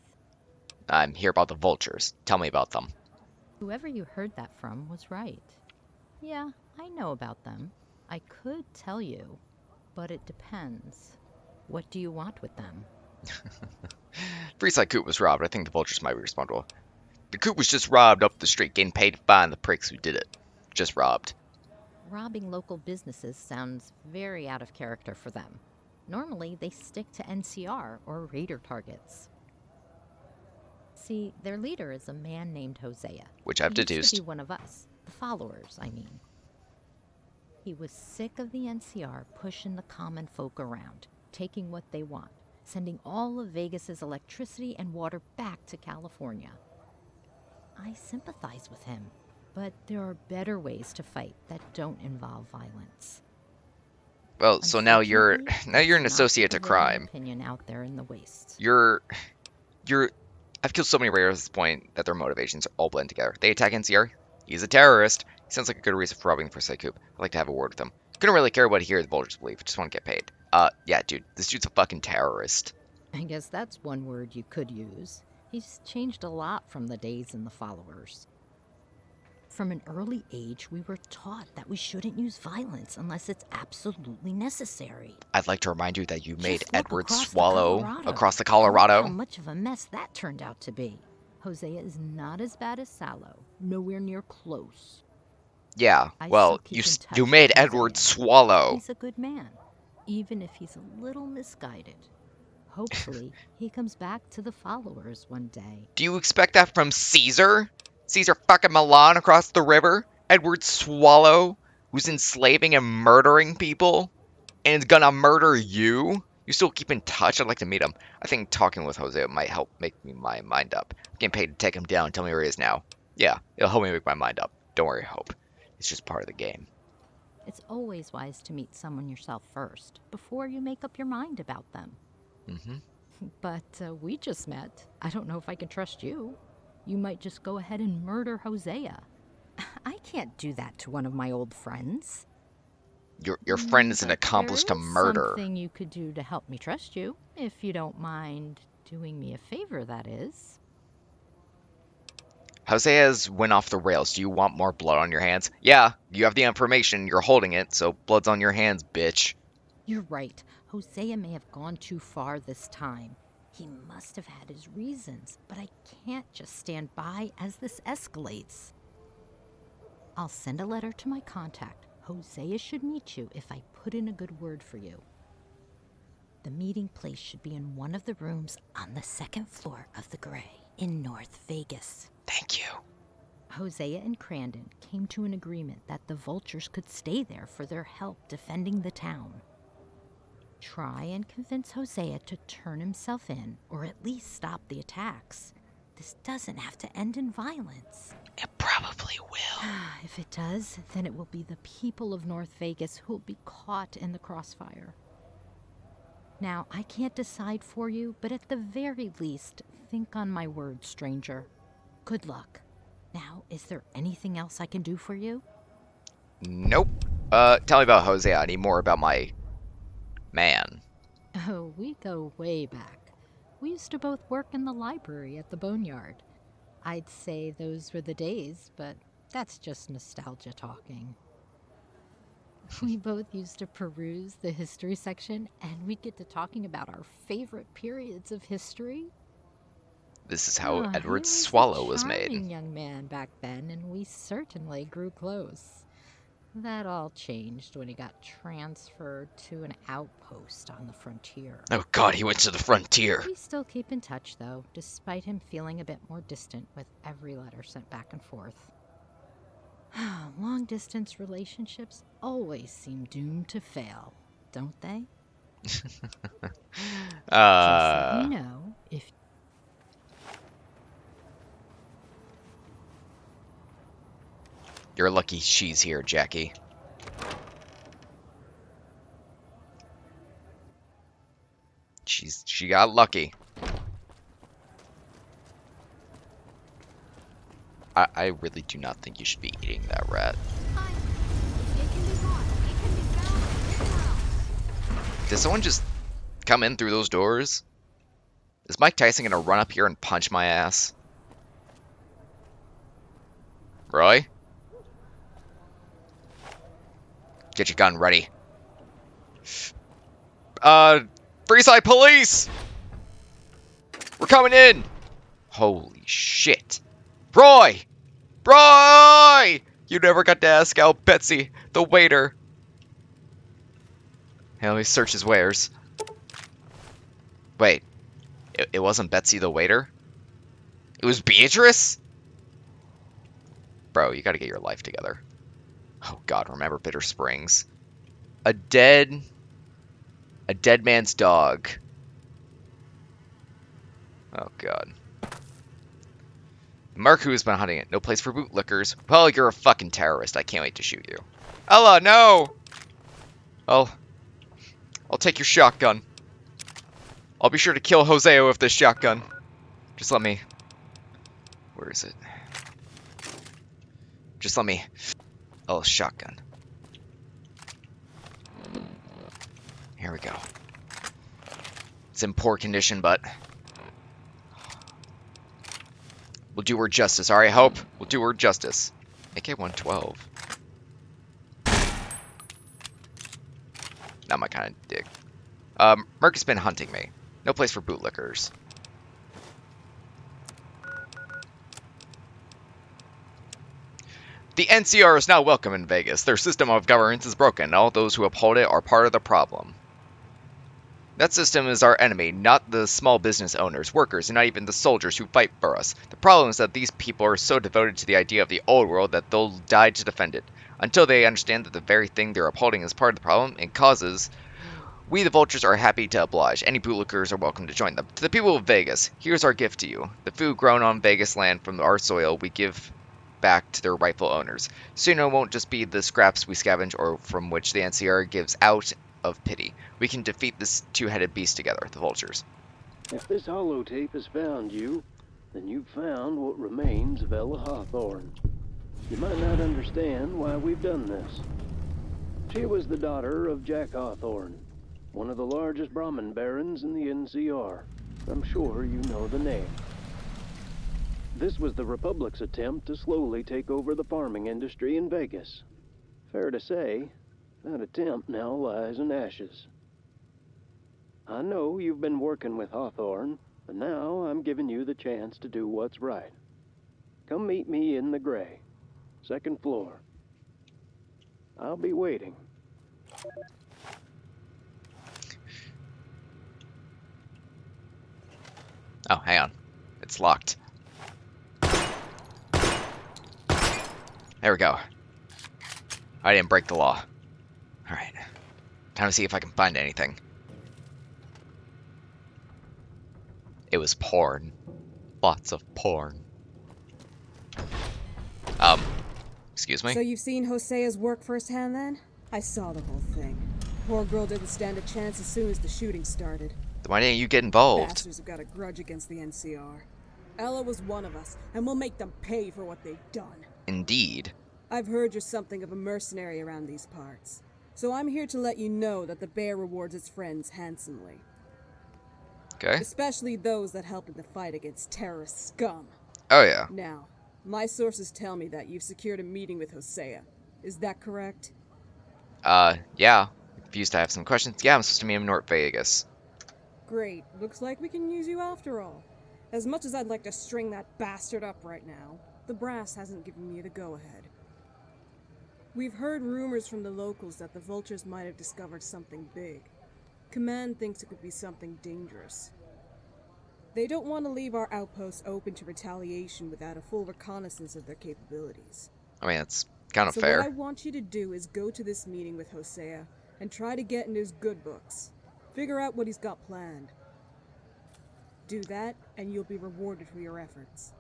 I'm here about the Vultures. Tell me about them. Whoever you heard that from was right. Yeah, I know about them. I could tell you, but it depends. What do you want with them? Freeside Coop was robbed. I think the Vultures might be responsible. The Coop was just robbed up the street, getting paid to find the pricks who did it. Just robbed. Robbing local businesses sounds very out of character for them. Normally, they stick to NCR or raider targets. See, their leader is a man named Hosea. Which I've He used deduced. to be one of us, the followers, I mean. He was sick of the NCR pushing the common folk around, taking what they want, sending all of Vegas's electricity and water back to California. I sympathize with him, but there are better ways to fight that don't involve violence. Well, so now you're Unfortunately, an that's not associate to the prevailing crime. opinion out there in the wastes. You're I've killed so many raiders at this point that their motivations all blend together. They attack NCR. He's a terrorist. He sounds like a good reason for robbing the Freeside Coop. I'd like to have a word with him. Couldn't really care what he or the Vultures believe. Just want to get paid. Yeah, dude. This dude's a fucking terrorist. I guess that's one word you could use. He's changed a lot from the days in the followers. From an early age, we were taught that we shouldn't use violence unless it's absolutely necessary. I'd like to remind you that you made Just look Edward across the swallow Colorado. across the Look Colorado. how much of a mess that turned out to be. Hosea is not as bad as Sallow. Nowhere near close. Yeah, I well, still keep in touch you with made Hosea. Edward swallow. He's a good man, even if he's a little misguided. Hopefully, he comes back to the followers one day. Do you expect that from Caesar? Caesar fucking Milan across the river? Edward Swallow, who's enslaving and murdering people? And is gonna murder you? You still keep in touch? I'd like to meet him. I think talking with Hosea might help make me my mind up. I'm getting paid to take him down. Tell me where he is now. Yeah, it'll help me make my mind up. Don't worry, Hope. It's just part of the game. It's always wise to meet someone yourself first, before you make up your mind about them. Mm-hmm. But we just met. I don't know if I can trust you. You might just go ahead and murder Hosea. I can't do that to one of my old friends. Your friend is an But accomplice to there is murder. Something you could do to help me trust you, if you don't mind doing me a favor, that is. Hosea's went off the rails. Do you want more blood on your hands? Yeah, you have the information. You're holding it, so blood's on your hands, bitch. You're right. Hosea may have gone too far this time. He must have had his reasons, but I can't just stand by as this escalates. I'll send a letter to my contact. Hosea should meet you if I put in a good word for you. The meeting place should be in one of the rooms on the second floor of the Gray in North Vegas. Thank you. Hosea and Crandon came to an agreement that the Vultures could stay there for their help defending the town. Try and convince Hosea to turn himself in, or at least stop the attacks. This doesn't have to end in violence. It probably will. If it does, then it will be the people of North Vegas who will be caught in the crossfire. Now, I can't decide for you, but at the very least, think on my word, stranger. Good luck. Now, is there anything else I can do for you? Nope. Tell me about Hosea. I need more about my man. Oh, we go way back. We used to both work in the library at the Boneyard. I'd say those were the days, but that's just nostalgia talking. We both used to peruse the history section, and we'd get to talking about our favorite periods of history. This is how He Edward was Swallow a was made. charming young man back then, and we certainly grew close. That all changed when he got transferred to an outpost on the frontier. Oh god, he went to the frontier. We still keep in touch, though, despite him feeling a bit more distant with every letter sent back and forth. Long-distance relationships always seem doomed to fail, don't they? Just let me know if... You're lucky she's here, Jackie. She got lucky. I really do not think you should be eating that rat. Did someone just come in through those doors? Is Mike Tyson gonna run up here and punch my ass? Roy? Get your gun ready. Freeside police! We're coming in! Holy shit. Roy! Roy! You never got to ask out Betsy, the waiter. Hey, let me search his wares. Wait. It wasn't Betsy the waiter? It was Beatrice? Bro, you gotta get your life together. Oh god, remember Bitter Springs. A dead man's dog. Oh god. Mark, who's been hunting it. No place for bootlickers. Well, you're a fucking terrorist. I can't wait to shoot you. Ella, no! I'll take your shotgun. I'll be sure to kill Hosea with this shotgun. Just let me... Where is it? Just let me... Oh, shotgun. Here we go. It's in poor condition, but... We'll do her justice, alright, Hope? We'll do her justice. AK-112. Not my kind of dig. Merc has been hunting me. No place for bootlickers. The NCR is not welcome in Vegas. Their system of governance is broken. All those who uphold it are part of the problem. That system is our enemy, not the small business owners, workers, and not even the soldiers who fight for us. The problem is that these people are so devoted to the idea of the old world that they'll die to defend it, until they understand that the very thing they're upholding is part of the problem and causes. We, the Vultures, are happy to oblige. Any bootlickers are welcome to join them. To the people of Vegas, here's our gift to you. The food grown on Vegas land from our soil we give back to their rightful owners. Soon it won't just be the scraps we scavenge or from which the NCR gives out of pity. We can defeat this two-headed beast together, the Vultures. If this holotape has found you, then you've found what remains of Ella Hawthorne. You might not understand why we've done this. She was the daughter of Jack Hawthorne, one of the largest Brahmin barons in the NCR. I'm sure you know the name. This was the Republic's attempt to slowly take over the farming industry in Vegas. Fair to say, that attempt now lies in ashes. I know you've been working with Hawthorne, but now I'm giving you the chance to do what's right. Come meet me in the Gray, 2nd floor. I'll be waiting. Oh, hang on. It's locked. There we go. I didn't break the law. Alright. Time to see if I can find anything. It was porn. Lots of porn. Excuse me? So you've seen Hosea's work firsthand then? I saw the whole thing. Poor girl didn't stand a chance as soon as the shooting started. Then why didn't you get involved? Bastards have got a grudge against the NCR. Ella was one of us, and we'll make them pay for what they've done. Indeed. I've heard you're something of a mercenary around these parts. So I'm here to let you know that the bear rewards its friends handsomely. Okay. Especially those that help in the fight against terrorist scum. Oh, yeah. Now, my sources tell me that you've secured a meeting with Hosea. Is that correct? Yeah. If you used to have some questions. Yeah, I'm supposed to meet him in North Vegas. Great. Looks like we can use you after all. As much as I'd like to string that bastard up right now, the brass hasn't given me the go-ahead. We've heard rumors from the locals that the Vultures might have discovered something big. Command thinks it could be something dangerous. They don't want to leave our outposts open to retaliation without a full reconnaissance of their capabilities. I mean, it's kind of So fair. what I want you to do is go to this meeting with Hosea and try to get in his good books. Figure out what he's got planned. Do that, and you'll be rewarded for your efforts.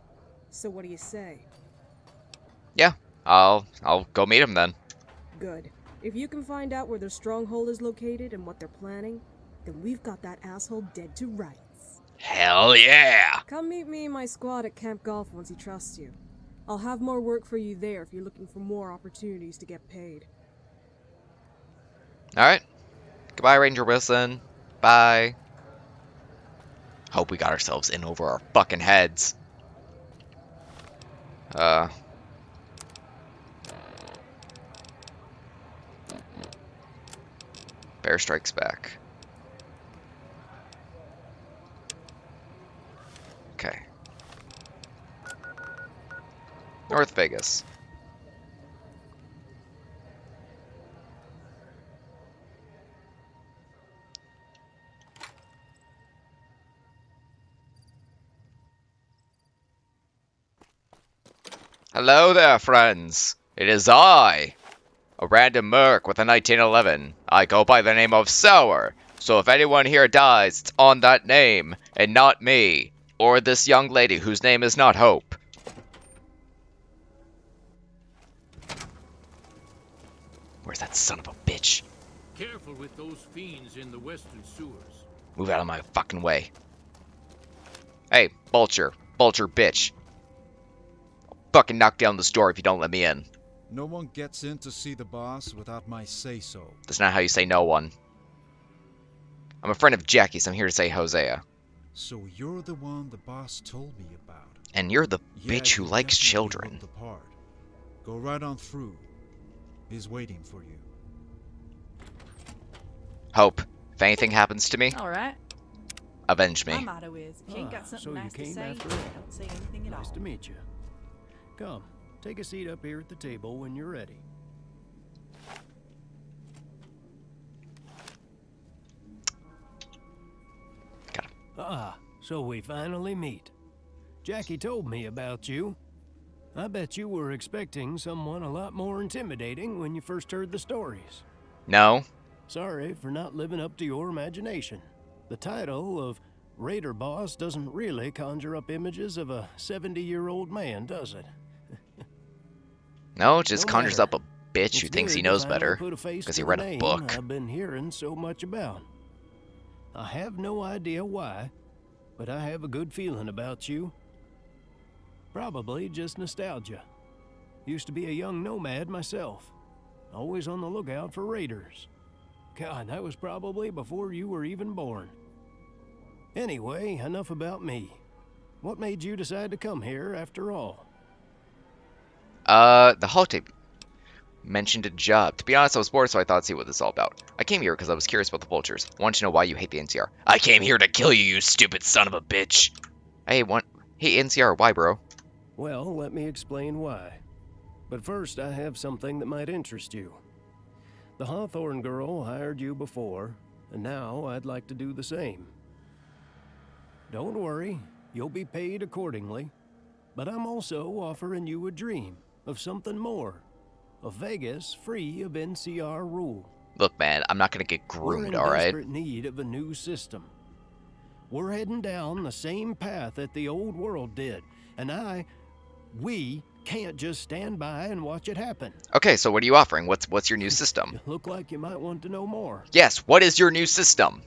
So what do you say? Yeah, I'll go meet him then. Good. If you can find out where their stronghold is located and what they're planning, then we've got that asshole dead to rights. Hell yeah! Come meet me and my squad at Camp Golf once he trusts you. I'll have more work for you there if you're looking for more opportunities to get paid. Alright. Goodbye, Ranger Wilson. Bye. Hope we got ourselves in over our fucking heads. Bear strikes back. Okay. North Vegas. Hello there, friends. It is I, a random merc with a 1911. I go by the name of Sour, so if anyone here dies, it's on that name, and not me, or this young lady whose name is not Hope. Where's that son of a bitch? Careful with those fiends in the western sewers. Move out of my fucking way. Hey, Vulture. Vulture bitch. I'll fucking knock down this door if you don't let me in. No one gets in to see the boss without my say-so. That's not how you say no one. I'm a friend of Jackie's. I'm here to say Hosea. So you're the one the boss told me about. And you're the Yeah, bitch who you likes definitely children. looked the part. Go right on through. He's waiting for you. Hope, if anything happens to me, Alright. avenge My me. motto is, if you ain't got something so you nice to came say, after don't all. say anything at all. Nice to meet you. Come, take a seat up here at the table when you're ready. Ah, so we finally meet. Jackie told me about you. I bet you were expecting someone a lot more intimidating when you first heard the stories. No. Sorry for not living up to your imagination. The title of Raider Boss doesn't really conjure up images of a 70-year-old man, does it? No, it just No conjures matter. up a bitch who It's thinks he good to knows finally better put a face because to he the read a name book. I've been hearing so much about. I have no idea why, but I have a good feeling about you. Probably just nostalgia. Used to be a young nomad myself, always on the lookout for raiders. God, that was probably before you were even born. Anyway, enough about me. What made you decide to come here after all? The holotape mentioned a job. To be honest, I was bored, so I thought I'd see what this is all about. I came here because I was curious about the Vultures. Wanted to know why you hate the NCR. I came here to kill you, you stupid son of a bitch! Hey, NCR, why, bro? Well, let me explain why. But first, I have something that might interest you. The Hawthorne girl hired you before, and now I'd like to do the same. Don't worry, you'll be paid accordingly. But I'm also offering you a dream of something more. A Vegas free of NCR rule. Look, man, I'm not gonna get We're groomed, in alright? desperate need of a new system. We're heading down the same path that the old world did, and we can't just stand by and watch it happen. Okay, so what are you offering? What's your new system? You look like you might want to know more. Yes, what is your new system?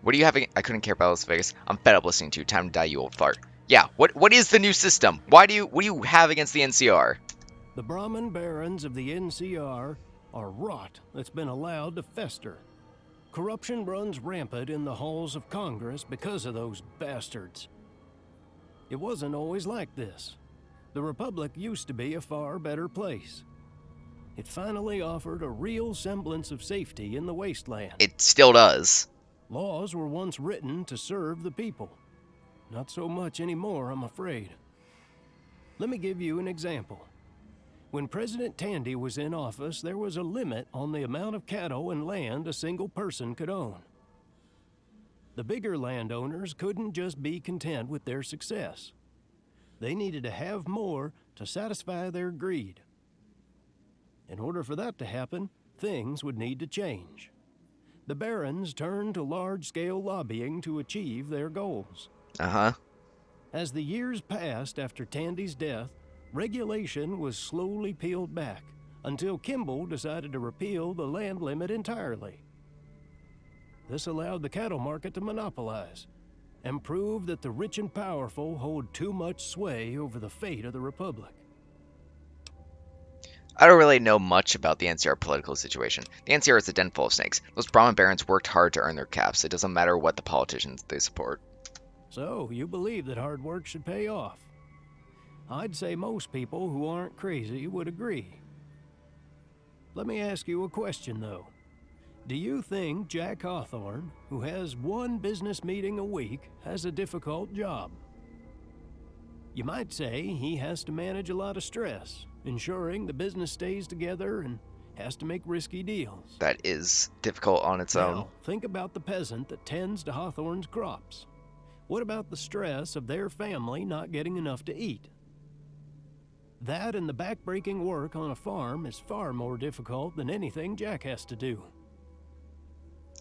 What are you having? I couldn't care about Las Vegas. I'm fed up listening to you. Time to die, you old fart. Yeah, what is the new system? What do you have against the NCR? The Brahmin barons of the NCR are rot that's been allowed to fester. Corruption runs rampant in the halls of Congress because of those bastards. It wasn't always like this. The Republic used to be a far better place. It finally offered a real semblance of safety in the wasteland. It still does. Laws were once written to serve the people. Not so much anymore, I'm afraid. Let me give you an example. When President Tandy was in office, there was a limit on the amount of cattle and land a single person could own. The bigger landowners couldn't just be content with their success. They needed to have more to satisfy their greed. In order for that to happen, things would need to change. The barons turned to large-scale lobbying to achieve their goals. Uh-huh. As the years passed after Tandy's death, regulation was slowly peeled back until Kimball decided to repeal the land limit entirely. This allowed the cattle market to monopolize and prove that the rich and powerful hold too much sway over the fate of the Republic. I don't really know much about the NCR political situation. The NCR is a den full of snakes. Those Brahmin barons worked hard to earn their caps. It doesn't matter what the politicians they support. So, you believe that hard work should pay off? I'd say most people who aren't crazy would agree. Let me ask you a question, though. Do you think Jack Hawthorne, who has one business meeting a week, has a difficult job? You might say he has to manage a lot of stress, ensuring the business stays together and has to make risky deals. That is difficult on its own. Now, think about the peasant that tends to Hawthorne's crops. What about the stress of their family not getting enough to eat? That and the backbreaking work on a farm is far more difficult than anything Jack has to do.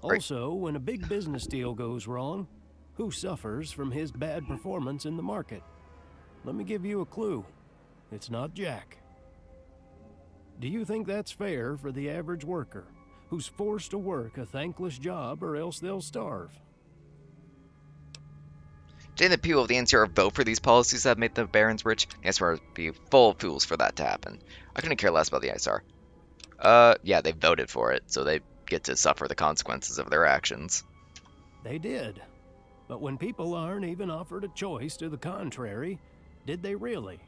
Also, when a big business deal goes wrong, who suffers from his bad performance in the market? Let me give you a clue. It's not Jack. Do you think that's fair for the average worker, who's forced to work a thankless job or else they'll starve? Didn't the people of the NCR vote for these policies that made the barons rich? The NCR would be full of fools for that to happen. I couldn't care less about the NCR. Yeah, they voted for it, so they get to suffer the consequences of their actions. They did. But when people aren't even offered a choice to the contrary, did they really?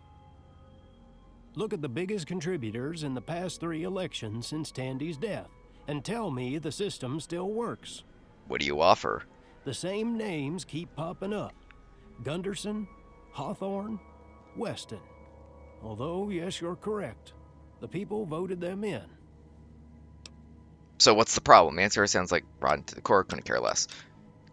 Look at the biggest contributors in the past 3 elections since Tandy's death, and tell me the system still works. What do you offer? The same names keep popping up. Gunderson, Hawthorne, Weston. Although, yes, you're correct. The people voted them in. So what's the problem? The answer sounds like rotten to the core, couldn't care less.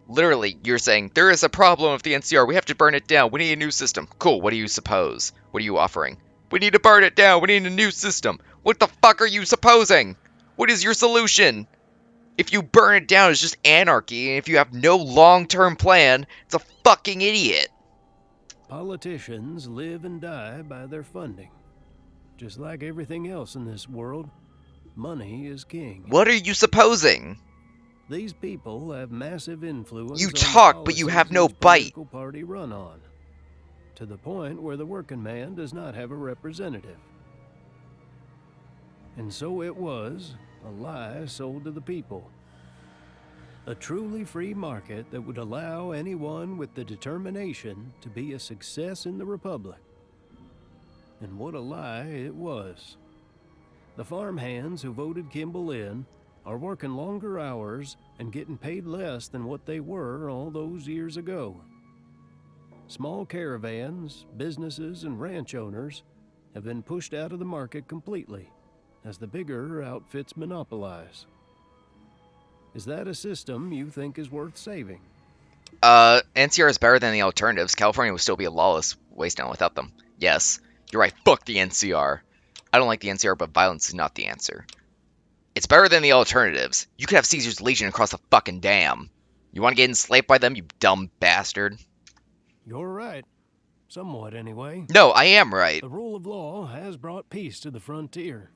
Literally, you're saying, there is a problem with the NCR. We have to burn it down. We need a new system. Cool. What do you suppose? What are you offering? We need to burn it down. We need a new system. What the fuck are you supposing? What is your solution? If you burn it down, it's just anarchy. And if you have no long-term plan, it's a fucking idiot. Politicians live and die by their funding. Just like everything else in this world, money is king. What are you supposing? These people have massive influence. You on the talk, but you have policies no each bite. political party run on, to the point where the working man does not have a representative. And so it was a lie sold to the people. A truly free market that would allow anyone with the determination to be a success in the Republic. And what a lie it was. The farmhands who voted Kimball in are working longer hours and getting paid less than what they were all those years ago. Small caravans, businesses, and ranch owners have been pushed out of the market completely as the bigger outfits monopolize. Is that a system you think is worth saving? NCR is better than the alternatives. California would still be a lawless wasteland without them. Yes, you're right. Fuck the NCR. I don't like the NCR, but violence is not the answer. It's better than the alternatives. You could have Caesar's Legion across the fucking dam. You want to get enslaved by them, you dumb bastard? You're right. Somewhat, anyway. No, I am right. The rule of law has brought peace to the frontier.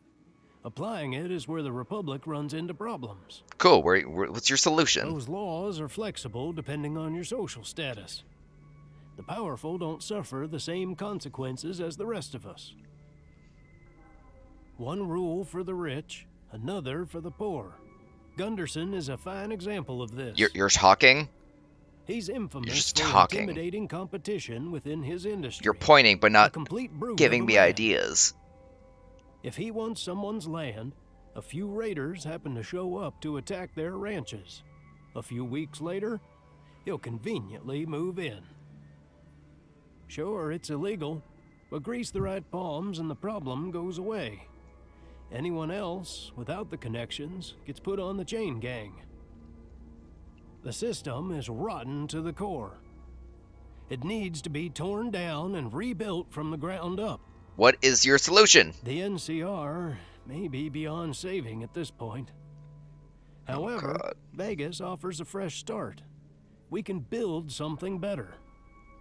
Applying it is where the Republic runs into problems. Cool. What's your solution? Those laws are flexible depending on your social status. The powerful don't suffer the same consequences as the rest of us. One rule for the rich, another for the poor. Gunderson is a fine example of this. You're talking? He's infamous You're just for talking. intimidating competition within his industry. You're pointing, but not brute giving of a me man. ideas. If he wants someone's land, a few raiders happen to show up to attack their ranches. A few weeks later, he'll conveniently move in. Sure, it's illegal, but grease the right palms and the problem goes away. Anyone else, without the connections, gets put on the chain gang. The system is rotten to the core. It needs to be torn down and rebuilt from the ground up. What is your solution? The NCR may be beyond saving at this point. However, Vegas offers a fresh start. We can build something better.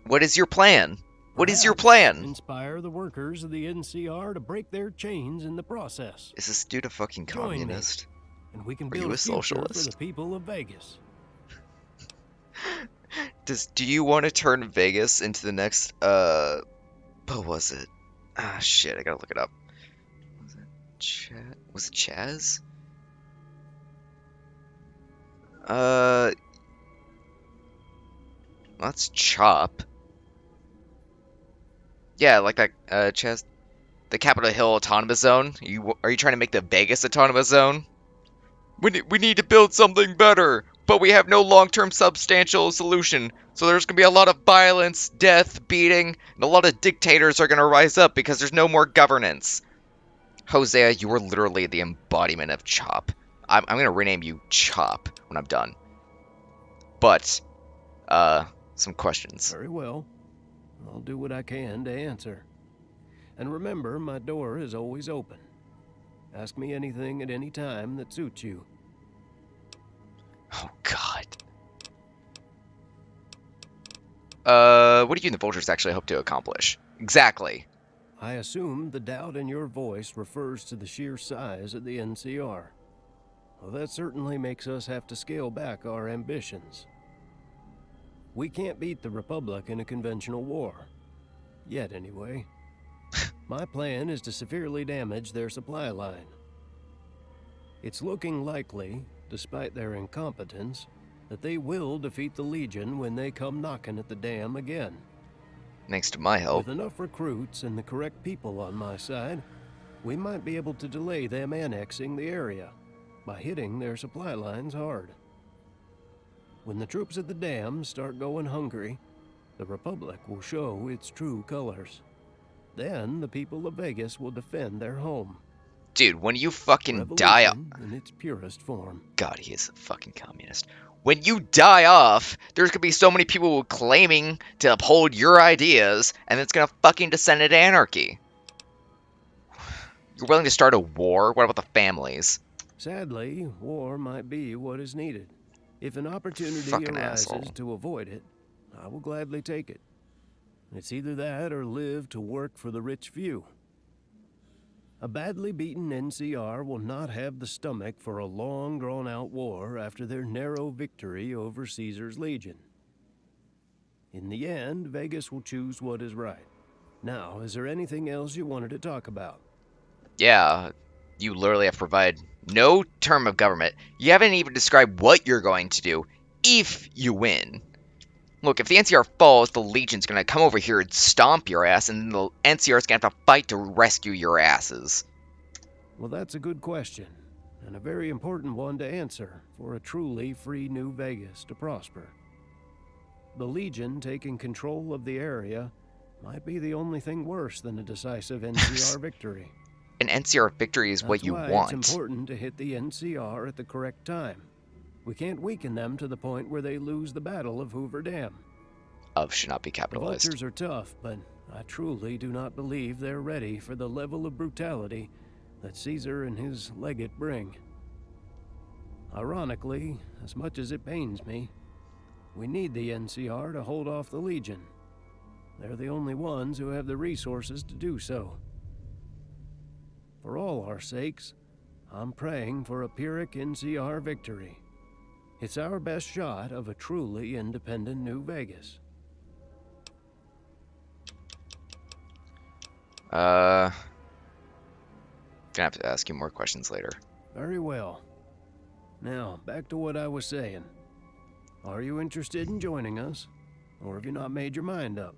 What is your plan? What is your Perhaps plan? Inspire the workers of the NCR to break their chains in the process. Is this dude a fucking Join me, communist? and we can Are build you a future for socialist? the people of Vegas. Do you want to turn Vegas into the next what was it? Ah shit, I gotta look it up. Was it Chaz? That's Chop. Yeah, like that Chaz, the Capitol Hill Autonomous Zone. Are you trying to make the Vegas Autonomous Zone? We need to build something better, but we have no long-term substantial solution. So there's going to be a lot of violence, death, beating, and a lot of dictators are going to rise up because there's no more governance. Hosea, you are literally the embodiment of Chop. I'm going to rename you Chop when I'm done. But, some questions. Very well. I'll do what I can to answer. And remember, my door is always open. Ask me anything at any time that suits you. Oh, God. What do you and the Vultures actually hope to accomplish? Exactly. I assume the doubt in your voice refers to the sheer size of the NCR. Well, that certainly makes us have to scale back our ambitions. We can't beat the Republic in a conventional war. Yet, anyway. My plan is to severely damage their supply line. It's looking likely, despite their incompetence, that they will defeat the Legion when they come knocking at the dam again. Thanks to my help. With enough recruits and the correct people on my side, we might be able to delay them annexing the area by hitting their supply lines hard. When the troops at the dam start going hungry, the Republic will show its true colors. Then the people of Vegas will defend their home. Dude, when you fucking die... In its purest form. God, he is a fucking communist. when you die off, there's gonna be so many people claiming to uphold your ideas, and it's gonna fucking descend into anarchy. You're willing to start a war? What about the families? Sadly, war might be what is needed. If an opportunity Fucking arises asshole. to avoid it, I will gladly take it. It's either that or live to work for the rich few. A badly beaten NCR will not have the stomach for a long, drawn-out war after their narrow victory over Caesar's Legion. In the end, Vegas will choose what is right. Now, is there anything else you wanted to talk about? Yeah, you literally have provided no term of government. You haven't even described what you're going to do if you win. Look, if the NCR falls, the Legion's gonna come over here and stomp your ass, and the NCR's gonna have to fight to rescue your asses. Well, that's a good question, and a very important one to answer for a truly free New Vegas to prosper. The Legion taking control of the area might be the only thing worse than a decisive NCR victory. An NCR victory is what you That's why want. it's important to hit the NCR at the correct time. We can't weaken them to the point where they lose the Battle of Hoover Dam. Of should not be The capitalized. Vultures are tough, but I truly do not believe they're ready for the level of brutality that Caesar and his legate bring. Ironically, as much as it pains me, we need the NCR to hold off the Legion. They're the only ones who have the resources to do so. For all our sakes, I'm praying for a Pyrrhic NCR victory. It's our best shot of a truly independent New Vegas. Gonna have to ask you more questions later. Very well. Now, back to what I was saying. Are you interested in joining us? Or have you not made your mind up?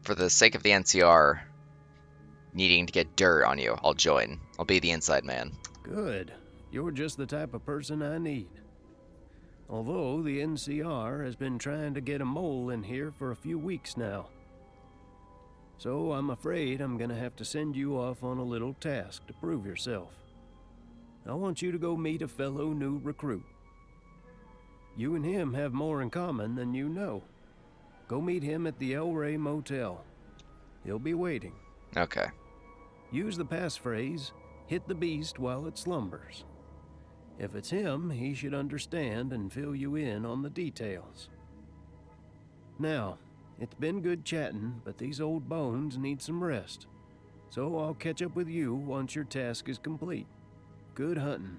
For the sake of the NCR needing to get dirt on you, I'll join. I'll be the inside man. Good. You're just the type of person I need. Although the NCR has been trying to get a mole in here for a few weeks now. So I'm afraid I'm gonna have to send you off on a little task to prove yourself. I want you to go meet a fellow new recruit. You and him have more in common than you know. Go meet him at the El Rey Motel. He'll be waiting. Okay. Use the passphrase, hit the beast while it slumbers. If it's him, he should understand and fill you in on the details. Now, it's been good chatting, but these old bones need some rest. So I'll catch up with you once your task is complete. Good hunting.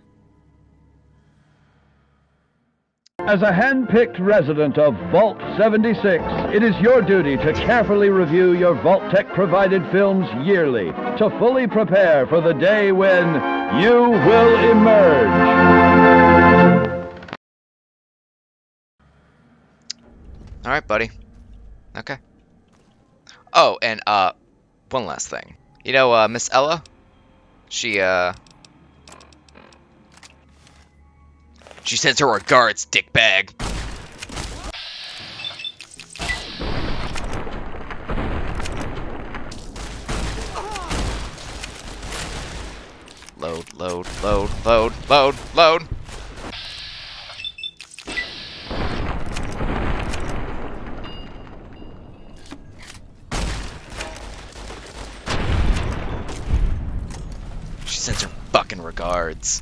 As a hand-picked resident of Vault 76, it is your duty to carefully review your Vault-Tec-provided films yearly to fully prepare for the day when you will emerge. All right, buddy. Okay. Oh, and one last thing. You know, Miss Ella? She sends her regards, dickbag. Load, load, load, load, load, load. She sends her fucking regards.